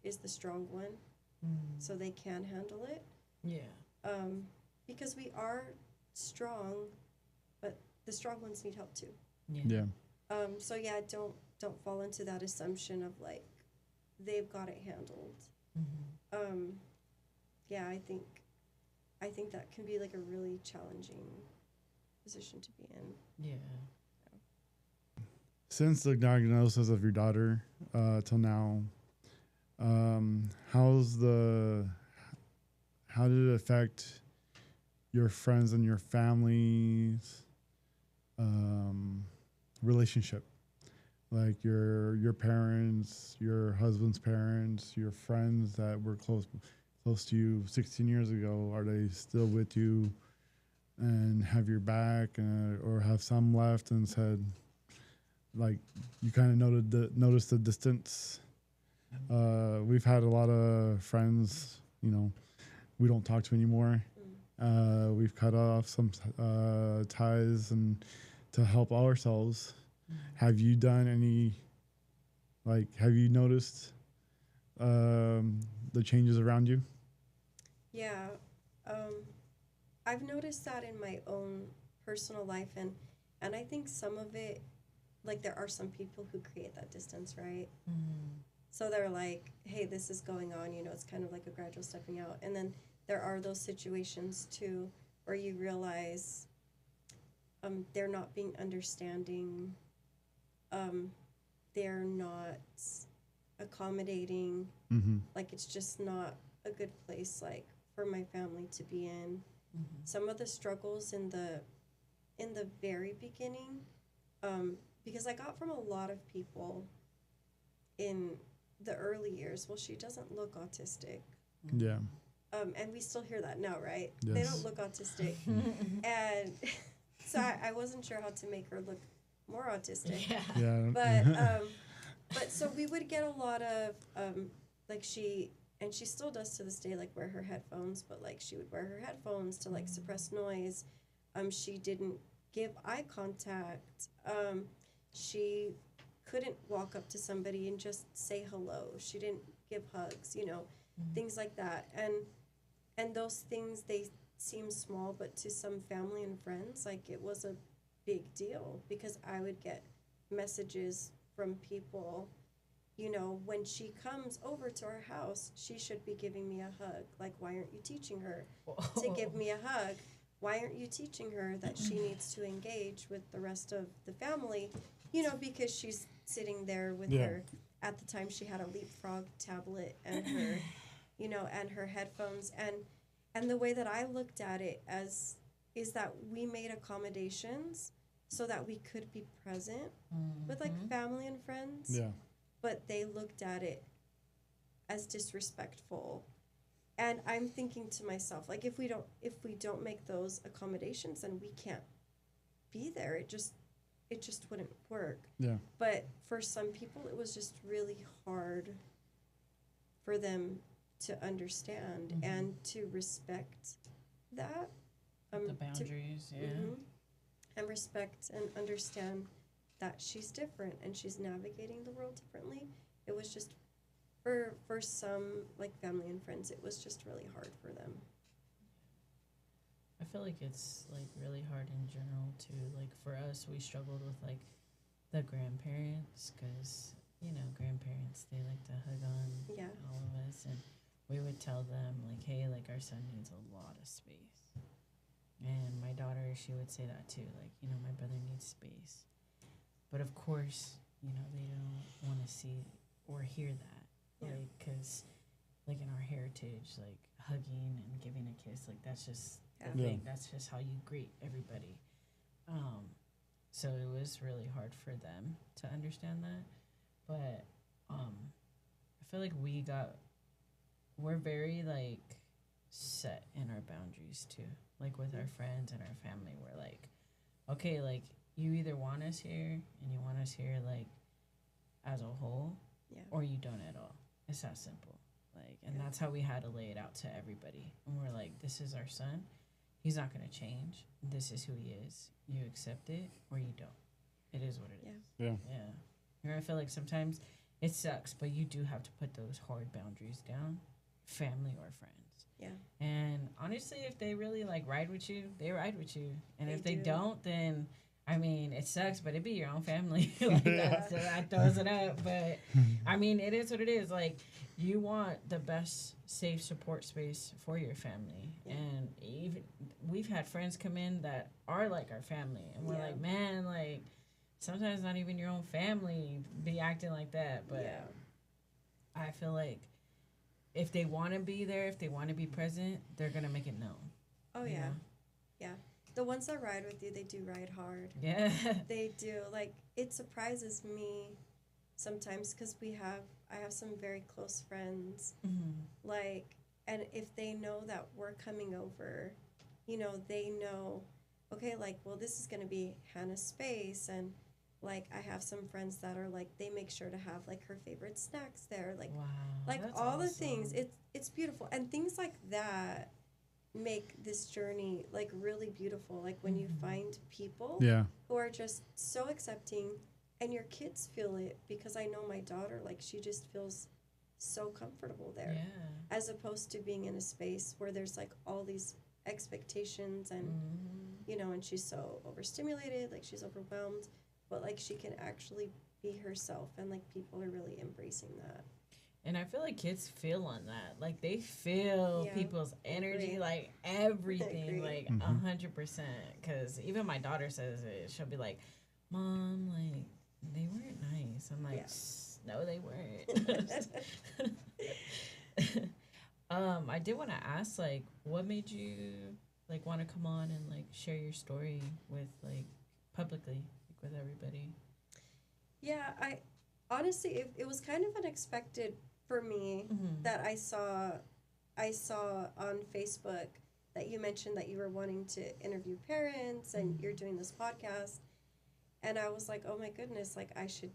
is the strong one so they can handle it. Yeah. Because we are strong, but the strong ones need help too. Yeah. So yeah, don't fall into that assumption of like they've got it handled. Yeah, I think that can be like a really challenging position to be in. Yeah. Since the diagnosis of your daughter till now, how did it affect your friends and your family's relationship? Like your parents, your husband's parents, your friends that were close to you 16 years ago, are they still with you and have your back, or have some left and said, like, you kind of noticed the distance? We've had a lot of friends, we don't talk to anymore. We've cut off some ties and to help ourselves. Have you done any, have you noticed the changes around you? Yeah. I've noticed that in my own personal life, and I think some of it, like, there are some people who create that distance, right? So they're like, hey, this is going on, it's kind of like a gradual stepping out. And then there are those situations too where you realize they're not being understanding, they're not accommodating, like it's just not a good place like for my family to be in. Some of the struggles in the very beginning, because I got from a lot of people in the early years, well, she doesn't look autistic. Yeah. And we still hear that now, right? They Yes. don't look autistic. And so I wasn't sure how to make her look more autistic. Yeah. Yeah. But so we would get a lot of, like she still does to this day, like wear her headphones, but like she would wear her headphones to like suppress noise. She didn't give eye contact. She couldn't walk up to somebody and just say hello. She didn't give hugs, things like that. And those things, they seem small, but to some family and friends, like it was a big deal because I would get messages from people, when she comes over to our house, she should be giving me a hug. Like, why aren't you teaching her to give me a hug? Why aren't you teaching her that she needs to engage with the rest of the family? Because she's sitting there with her. At the time, she had a Leapfrog tablet and her, and her headphones. And the way that I looked at it is that we made accommodations so that we could be present with like family and friends. Yeah. But they looked at it as disrespectful. And I'm thinking to myself, like, if we don't make those accommodations, then we can't be there. It just wouldn't work. Yeah. But for some people, it was just really hard for them to understand and to respect that. The boundaries, And respect and understand that she's different and she's navigating the world differently. It was just, for some, like, family and friends, it was just really hard for them. I feel like it's like really hard in general too. Like for us, we struggled with like the grandparents because grandparents, they like to hug on all of us, and we would tell them like, hey, like our son needs a lot of space. And my daughter, she would say that too, like, my brother needs space. But of course, they don't want to see or hear that, like, because like in our heritage, like hugging and giving a kiss, like that's just the thing. That's just how you greet everybody. So it was really hard for them to understand that. But I feel like we're very like set in our boundaries too. Like with our friends and our family, we're like, okay, like you either want us here and you want us here like as a whole, or you don't at all. It's that simple. Like, and that's how we had to lay it out to everybody. And we're like, this is our son. He's not going to change. This is who he is. You accept it or you don't. It is what it is. Yeah. I feel like sometimes it sucks, but you do have to put those hard boundaries down, family or friends. Yeah. And honestly, if they really like ride with you, they ride with you. And if they do. don't, then I mean, it sucks, but it be your own family. Like that throws it up. But I mean, it is what it is. Like, you want the best safe support space for your family. And even we've had friends come in that are like our family, and we're like, man, like sometimes not even your own family be acting like that. But I feel like if they want to be there, if they want to be present, they're gonna make it known. Oh yeah, yeah. The ones that ride with you, they do ride hard. Yeah. They do. Like, it surprises me sometimes because I have some very close friends. Like, and if they know that we're coming over, they know, okay, like, well, this is going to be Hannah's space. And, like, I have some friends that are, like, they make sure to have, like, her favorite snacks there. Like, wow, like that's all awesome. the things. It's beautiful. And things like that make this journey like really beautiful, like when you find people who are just so accepting, and your kids feel it, because I know my daughter, like, she just feels so comfortable there, as opposed to being in a space where there's like all these expectations and and she's so overstimulated, like she's overwhelmed, but like she can actually be herself, and like people are really embracing that. And I feel like kids feel on that. Like, they feel people's energy, like, everything, like, 100%. Because even my daughter says it. She'll be like, Mom, like, they weren't nice. I'm like, no, they weren't. I did want to ask, like, what made you, like, want to come on and, like, share your story with, like, publicly, like, with everybody? Yeah, honestly, it was kind of unexpected for me that I saw on Facebook that you mentioned that you were wanting to interview parents and you're doing this podcast, and I was like, oh my goodness, like I should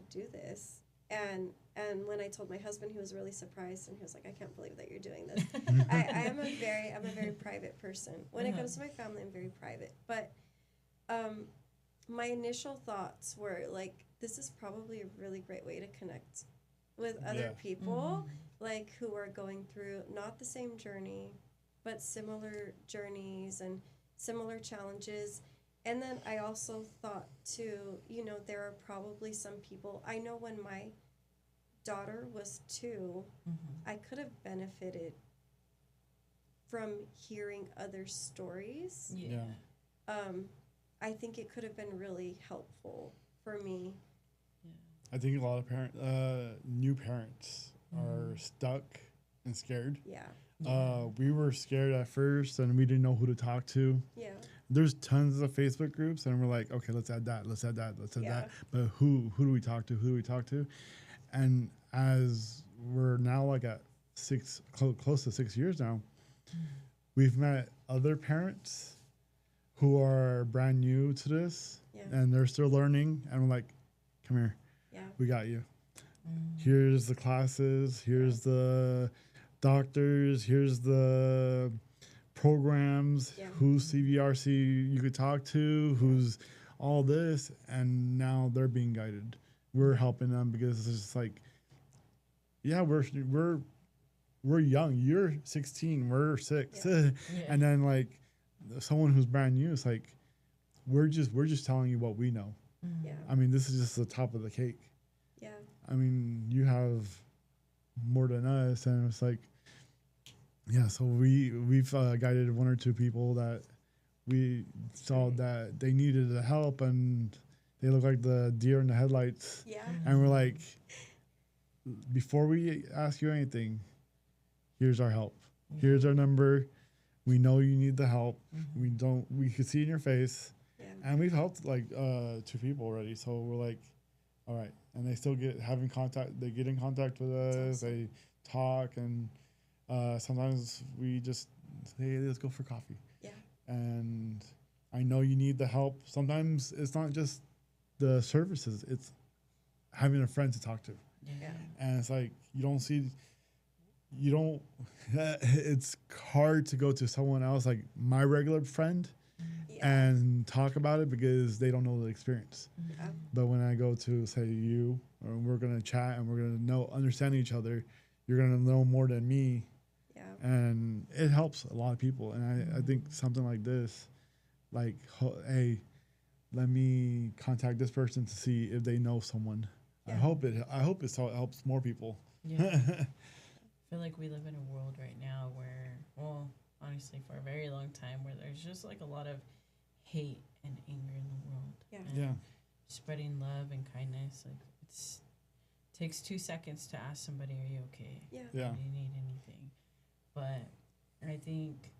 do this. And when I told my husband, he was really surprised, and he was like, I can't believe that you're doing this. I'm a very private person. When it comes to my family, I'm very private. But my initial thoughts were like, this is probably a really great way to connect with other people, like who are going through not the same journey, but similar journeys and similar challenges. And then I also thought too, you know, there are probably some people, I know when my daughter was 2, I could have benefited from hearing other stories. I think it could have been really helpful for me. I think a lot of new parents are stuck and scared. We were scared at first, and we didn't know who to talk to. There's tons of Facebook groups, and we're like, okay, let's add that, let's add that. But who do we talk to? Who do we talk to? And as we're now like at close to 6 years now, we've met other parents who are brand new to this, and they're still learning. And we're like, come here, we got you. Here's the classes. Here's the doctors. Here's the programs. Who's CVRC you could talk to. Who's all this, and now they're being guided. We're helping them because it's just like, we're young. You're 16. We're 6, and then like someone who's brand new, it's like we're just telling you what we know. I mean, this is just the top of the cake. I mean, you have more than us, and it's like, so we've guided 1 or 2 people that we saw that they needed the help, and they look like the deer in the headlights. And we're like, before we ask you anything, here's our help. Here's our number. We know you need the help. We could see it in your face. And we've helped like 2 people already. So we're like, all right. And they still having contact. They get in contact with us. They talk, and sometimes we just say, hey, let's go for coffee. And I know you need the help. Sometimes it's not just the services, it's having a friend to talk to. And it's like, it's hard to go to someone else, like my regular friend, and talk about it because they don't know the experience. But when I go to, say, you, or we're going to chat and we're going to understand each other, you're going to know more than me. And it helps a lot of people. And I think something like this, like, hey, let me contact this person to see if they know someone. I hope it helps more people. I feel like we live in a world right now where, well, honestly, for a very long time, where there's just like a lot of hate and anger in the world. And spreading love and kindness, like takes 2 seconds to ask somebody, "Are you okay? Do you need anything?" But I think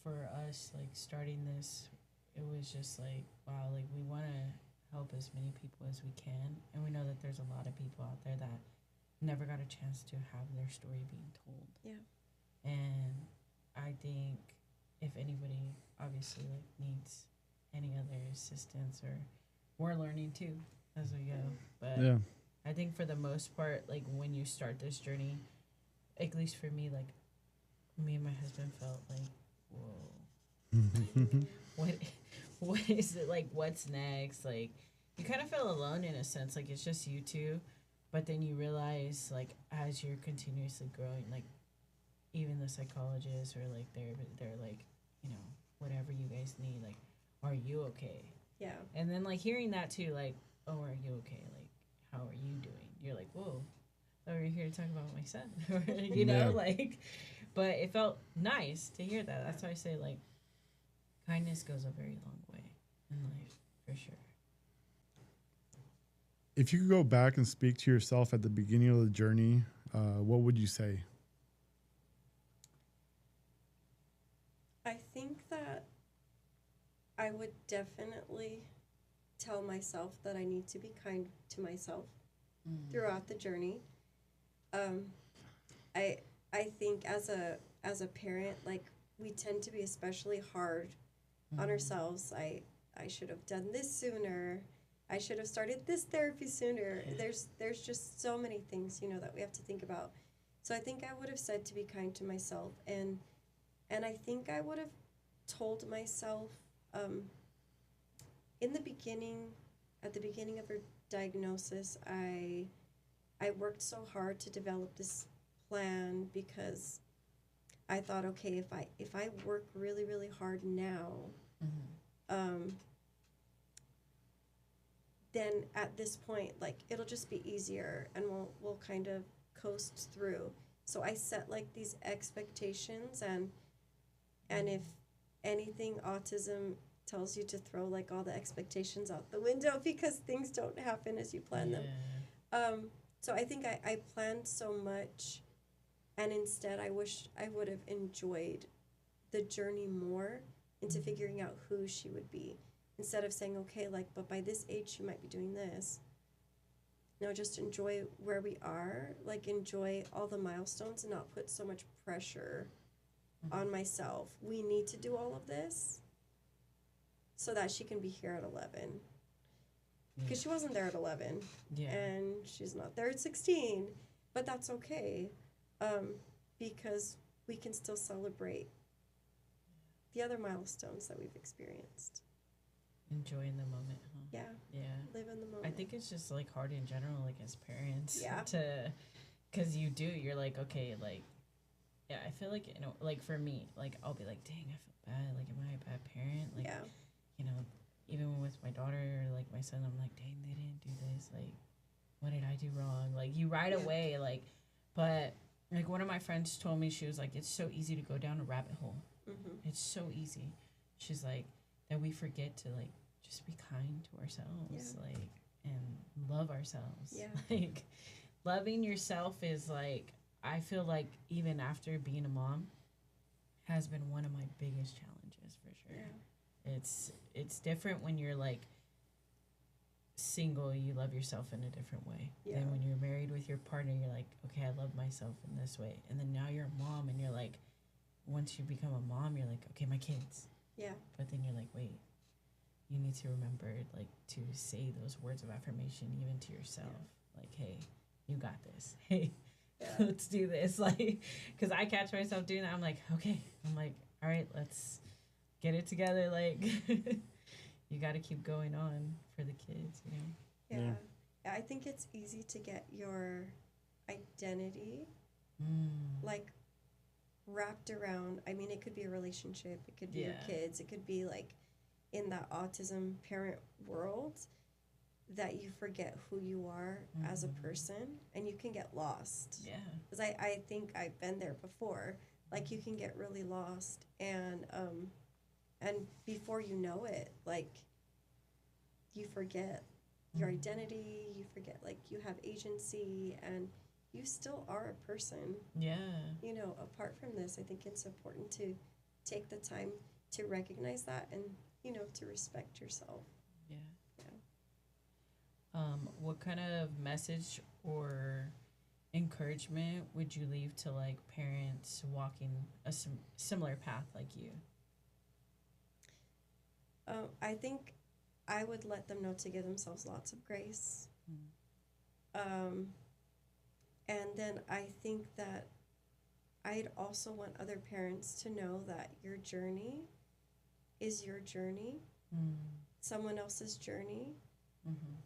for us, like starting this, it was just like, wow, like we want to help as many people as we can, and we know that there's a lot of people out there that never got a chance to have their story being told. And I think if anybody obviously like needs any other assistance, or we're learning too as we go, but I think for the most part, like when you start this journey, at least for me, like me and my husband felt like, whoa, what is it, like what's next? Like you kind of feel alone in a sense, like it's just you two, but then you realize like as you're continuously growing, like even the psychologists or like they're like, you know, whatever you guys need, like, are you okay? And then like hearing that too, like, oh, are you okay? Like, how are you doing? You're like, whoa, I thought we were here to talk about my son, you know, like, but it felt nice to hear that. That's why I say like kindness goes a very long way in life, for sure. If you could go back and speak to yourself at the beginning of the journey, what would you say? I think that I would definitely tell myself that I need to be kind to myself Mm. throughout the journey. Um, I think as a parent, like we tend to be especially hard on ourselves. I should have done this sooner. I should have started this therapy sooner. There's just so many things, you know, that we have to think about. So I think I would have said to be kind to myself, and I think I would have told myself in the beginning, at the beginning of her diagnosis, I worked so hard to develop this plan because I thought, okay, if I work really really hard now, then at this point, like it'll just be easier, and we'll kind of coast through. So I set like these expectations, and if anything, autism tells you to throw like all the expectations out the window because things don't happen as you plan them. So I think I planned so much, and instead I wish I would have enjoyed the journey more into figuring out who she would be, instead of saying, okay, like, but by this age she might be doing this. No, just enjoy where we are, like enjoy all the milestones and not put so much pressure on myself. We need to do all of this so that she can be here at 11. Because she wasn't there at 11, and she's not there at 16, but that's okay, because we can still celebrate the other milestones that we've experienced. Enjoying the moment, huh? Yeah, live in the moment. I think it's just like hard in general, like as parents, Yeah. because you're like, okay, like, yeah, I feel like, you know, like for me, like I'll be like, dang, I feel bad, like, am I a bad parent? Like, Yeah. you know, even with my daughter or like my son, I'm like, dang, they didn't do this. Like, what did I do wrong? Like, you right away, like, but like one of my friends told me, she was like, it's so easy to go down a rabbit hole. It's so easy. She's like, that we forget to like just be kind to ourselves, like, and love ourselves. Yeah. Like, loving yourself is like, I feel like even after being a mom has been one of my biggest challenges for sure. Yeah. It's different when you're like single, you love yourself in a different way. Yeah. Then when you're married with your partner, you're like, okay, I love myself in this way. And then now you're a mom, and you're like, once you become a mom, you're like, okay, my kids. Yeah. But then you're like, wait, you need to remember like to say those words of affirmation even to yourself. Like, hey, you got this. Hey, let's do this. Like, because I catch myself doing that. I'm like, okay. I'm like, all right, let's get it together. Like, you got to keep going on for the kids, you know? Yeah. I think it's easy to get your identity like wrapped around, I mean, it could be a relationship, it could be your kids, it could be like in that autism parent world, that you forget who you are as a person, and you can get lost. Yeah. Because I think I've been there before. Like, you can get really lost, and before you know it, like, you forget your identity, you forget, like, you have agency, and you still are a person. Yeah. You know, apart from this, I think it's important to take the time to recognize that and, you know, to respect yourself. Yeah. What kind of message or encouragement would you leave to like parents walking a similar path like you? I think I would let them know to give themselves lots of grace. And then I think that I'd also want other parents to know that your journey is your journey. Someone else's journey,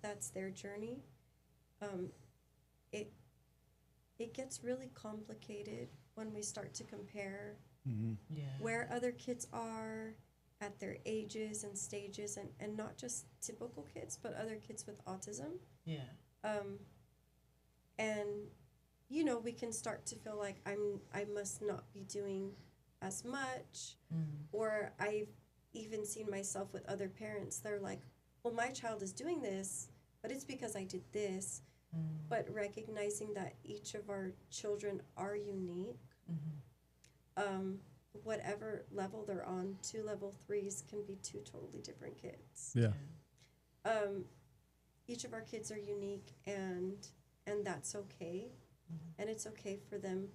that's their journey. It gets really complicated when we start to compare where other kids are at their ages and stages, and not just typical kids, but other kids with autism. And you know, we can start to feel like I must not be doing as much, or I've even seen myself with other parents. They're like, well, my child is doing this, but it's because I did this. But recognizing that each of our children are unique, whatever level they're on, 2 level 3s can be 2 totally different kids. Yeah. Each of our kids are unique, and that's okay. And it's okay for them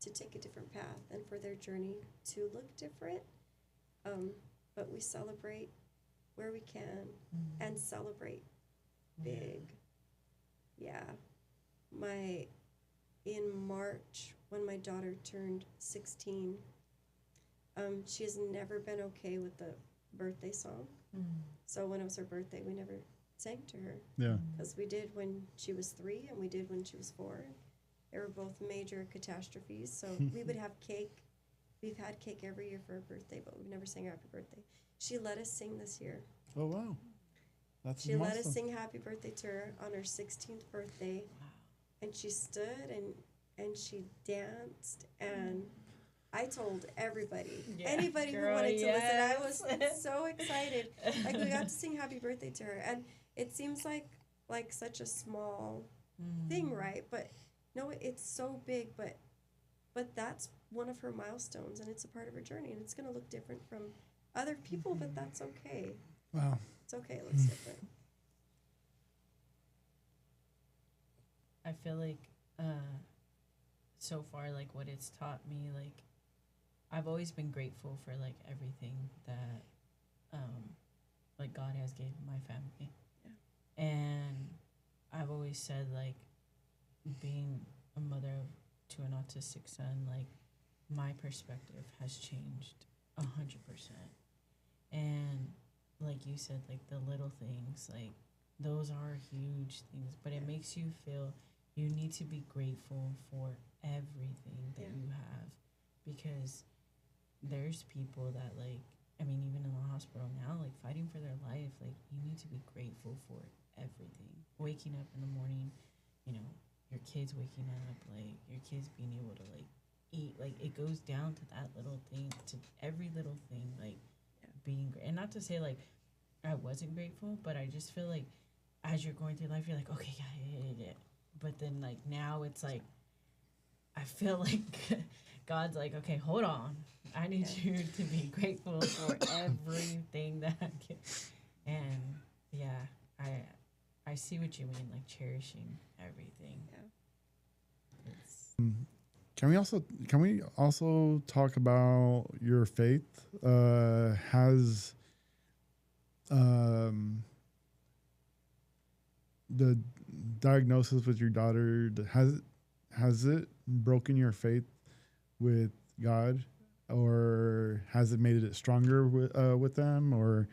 to take a different path and for their journey to look different. But we celebrate where we can and celebrate big. Yeah. In March, when my daughter turned 16, she has never been okay with the birthday song. So when it was her birthday, we never sang to her. Yeah. Because we did when she was 3 and we did when she was 4. They were both major catastrophes. So we would have cake. We've had cake every year for her birthday, but we've never sang happy birthday. She let us sing this year. Oh, wow. That's She let us awesome. sing happy birthday to her on her 16th birthday. And she stood and she danced, and I told everybody, anybody who wanted to listen, I was so excited. Like, we got to sing happy birthday to her, and it seems like such a small thing, right? But no, it's so big, but that's one of her milestones, and it's a part of her journey, and it's going to look different from other people, but that's okay. Wow. It's okay, it looks different. I feel like so far, like, what it's taught me, like, I've always been grateful for, like, everything that like God has gave my family. Yeah. And I've always said, like, being a mother to an autistic son, like, my perspective has changed 100%. And like you said, like, the little things, like, those are huge things, but it makes you feel you need to be grateful for everything that you have, because there's people that, like, I mean, even in the hospital now, like, fighting for their life, like, you need to be grateful for everything. Waking up in the morning, you know, your kids waking up, like, your kids being able to, like, eat, like, it goes down to that little thing, to every little thing, like, being great. And not to say, like, I wasn't grateful, but I just feel like as you're going through life, you're like, okay, yeah. But then, like, now it's like, I feel like God's like, okay, hold on. I need you to be grateful for everything that I get. And yeah, I see what you mean, like, cherishing everything. Yeah. It's, Can we also talk about your faith? Has the diagnosis with your daughter, has it broken your faith with God, or has it made it stronger with them, or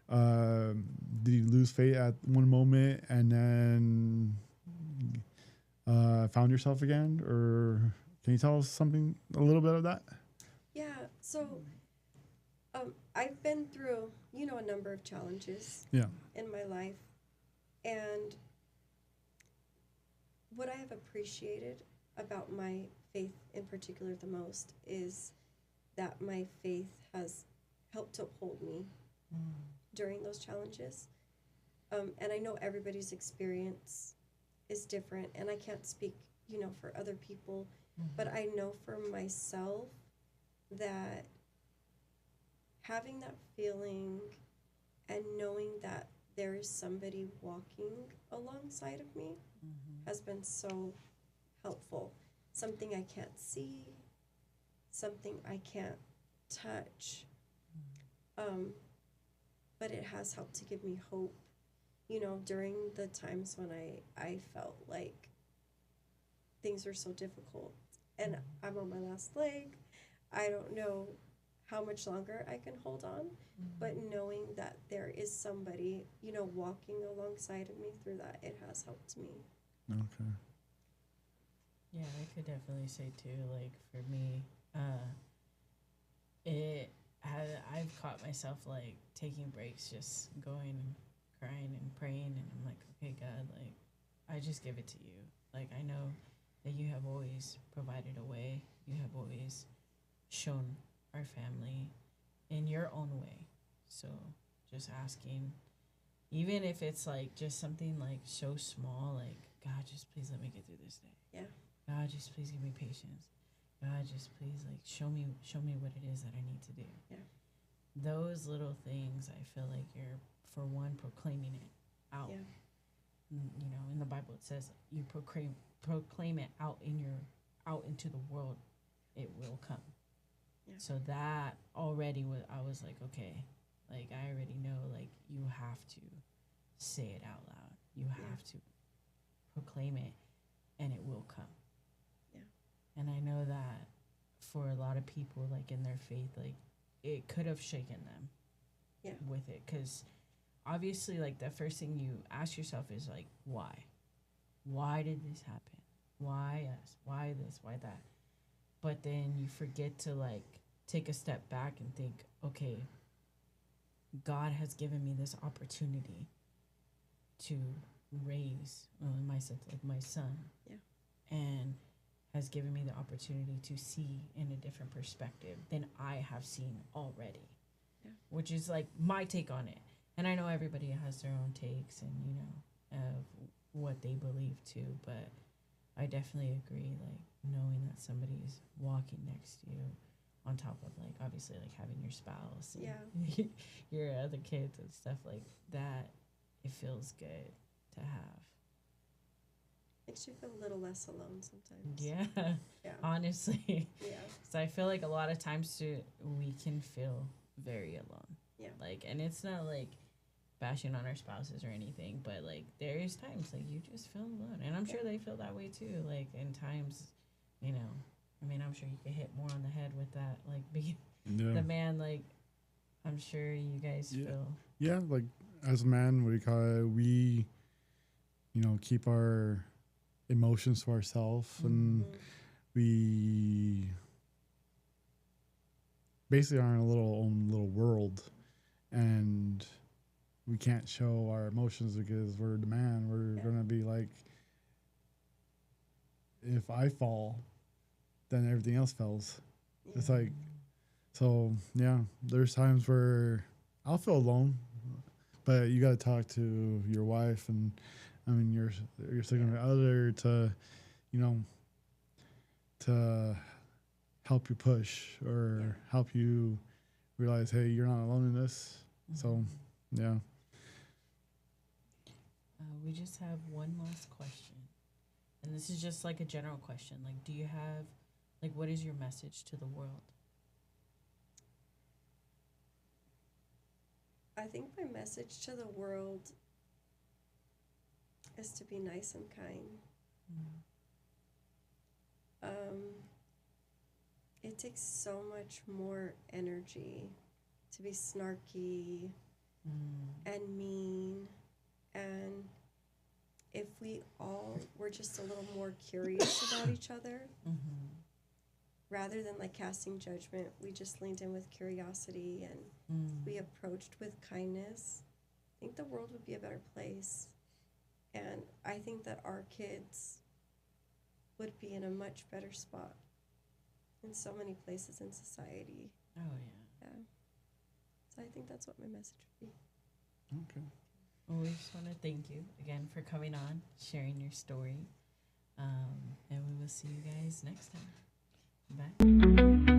did you lose faith at one moment and then found yourself again? Or can you tell us a little bit of that? Yeah, so I've been through, a number of challenges in my life. And what I have appreciated about my faith in particular the most is that my faith has helped to uphold me during those challenges. And I know everybody's experience is different, and I can't speak, for other people, but I know for myself that having that feeling and knowing that there is somebody walking alongside of me has been so helpful. Something I can't see, something I can't touch, but it has helped to give me hope, during the times when I felt like things were so difficult and I'm on my last leg. I don't know how much longer I can hold on, but knowing that there is somebody, walking alongside of me through that, it has helped me. Okay. yeah, I could definitely say too, like, for me, I've caught myself, like, taking breaks, just going and crying and praying, and I'm like, okay, God, like, I just give it to you. Like, I know that you have always provided a way. You have always shown our family in your own way. So just asking, even if it's, like, just something, like, so small, like, God, just please let me get through this day. Yeah. God, just please give me patience. God, just please, like, show me what it is that I need to do. Yeah. those little things, I feel like you're, for one, proclaiming it out. Yeah. You know, in the Bible it says you proclaim it out out into the world, it will come. Yeah. So that already was, I was like, okay, like I already know, like you have to say it out loud. You have to proclaim it, and it will come. Yeah. And I know that for a lot of people, like in their faith, like it could have shaken them. Yeah. With it, because obviously, like the first thing you ask yourself is like, why? Why did this happen? Why us? Why this? Why that? But then you forget to like take a step back and think, okay, God has given me this opportunity to raise, in my sense, like my son. Yeah. And has given me the opportunity to see in a different perspective than I have seen already. Yeah. Which is like my take on it. And I know everybody has their own takes and, you know, of what they believe too, but I definitely agree, like, knowing that somebody's walking next to you on top of, like, obviously, like, having your spouse and your other kids and stuff like that, it feels good to have. Makes you feel a little less alone sometimes. Yeah. Yeah. Honestly. Yeah. So I feel like a lot of times too, we can feel very alone. Yeah. Like, and it's not like bashing on our spouses or anything, but like there is times like you just feel alone, and I'm sure they feel that way too. Like in times, you know, I mean, I'm sure you could hit more on the head with that, like being the man. Like, I'm sure you guys feel. Yeah, like as a man, we you know, keep our emotions to ourselves, and we basically are in a own little world, and we can't show our emotions because we're the man. We're gonna be like, if I fall, then everything else falls. Yeah. It's like, so yeah, there's times where I'll feel alone, but you got to talk to your wife and, I mean, your significant other to, you know, to help you push or help you realize, hey, you're not alone in this. So, yeah. We just have one last question. And this is just like a general question. Like, do you have, like, what is your message to the world? I think my message to the world is to be nice and kind. It takes so much more energy to be snarky and mean, and if we all were just a little more curious about each other, rather than like casting judgment, we just leaned in with curiosity and we approached with kindness, I think the world would be a better place. And I think that our kids would be in a much better spot in so many places in society. Oh, yeah. Yeah. So I think that's what my message would be. Okay. Well, we just want to thank you again for coming on, sharing your story. And we will see you guys next time. Bye.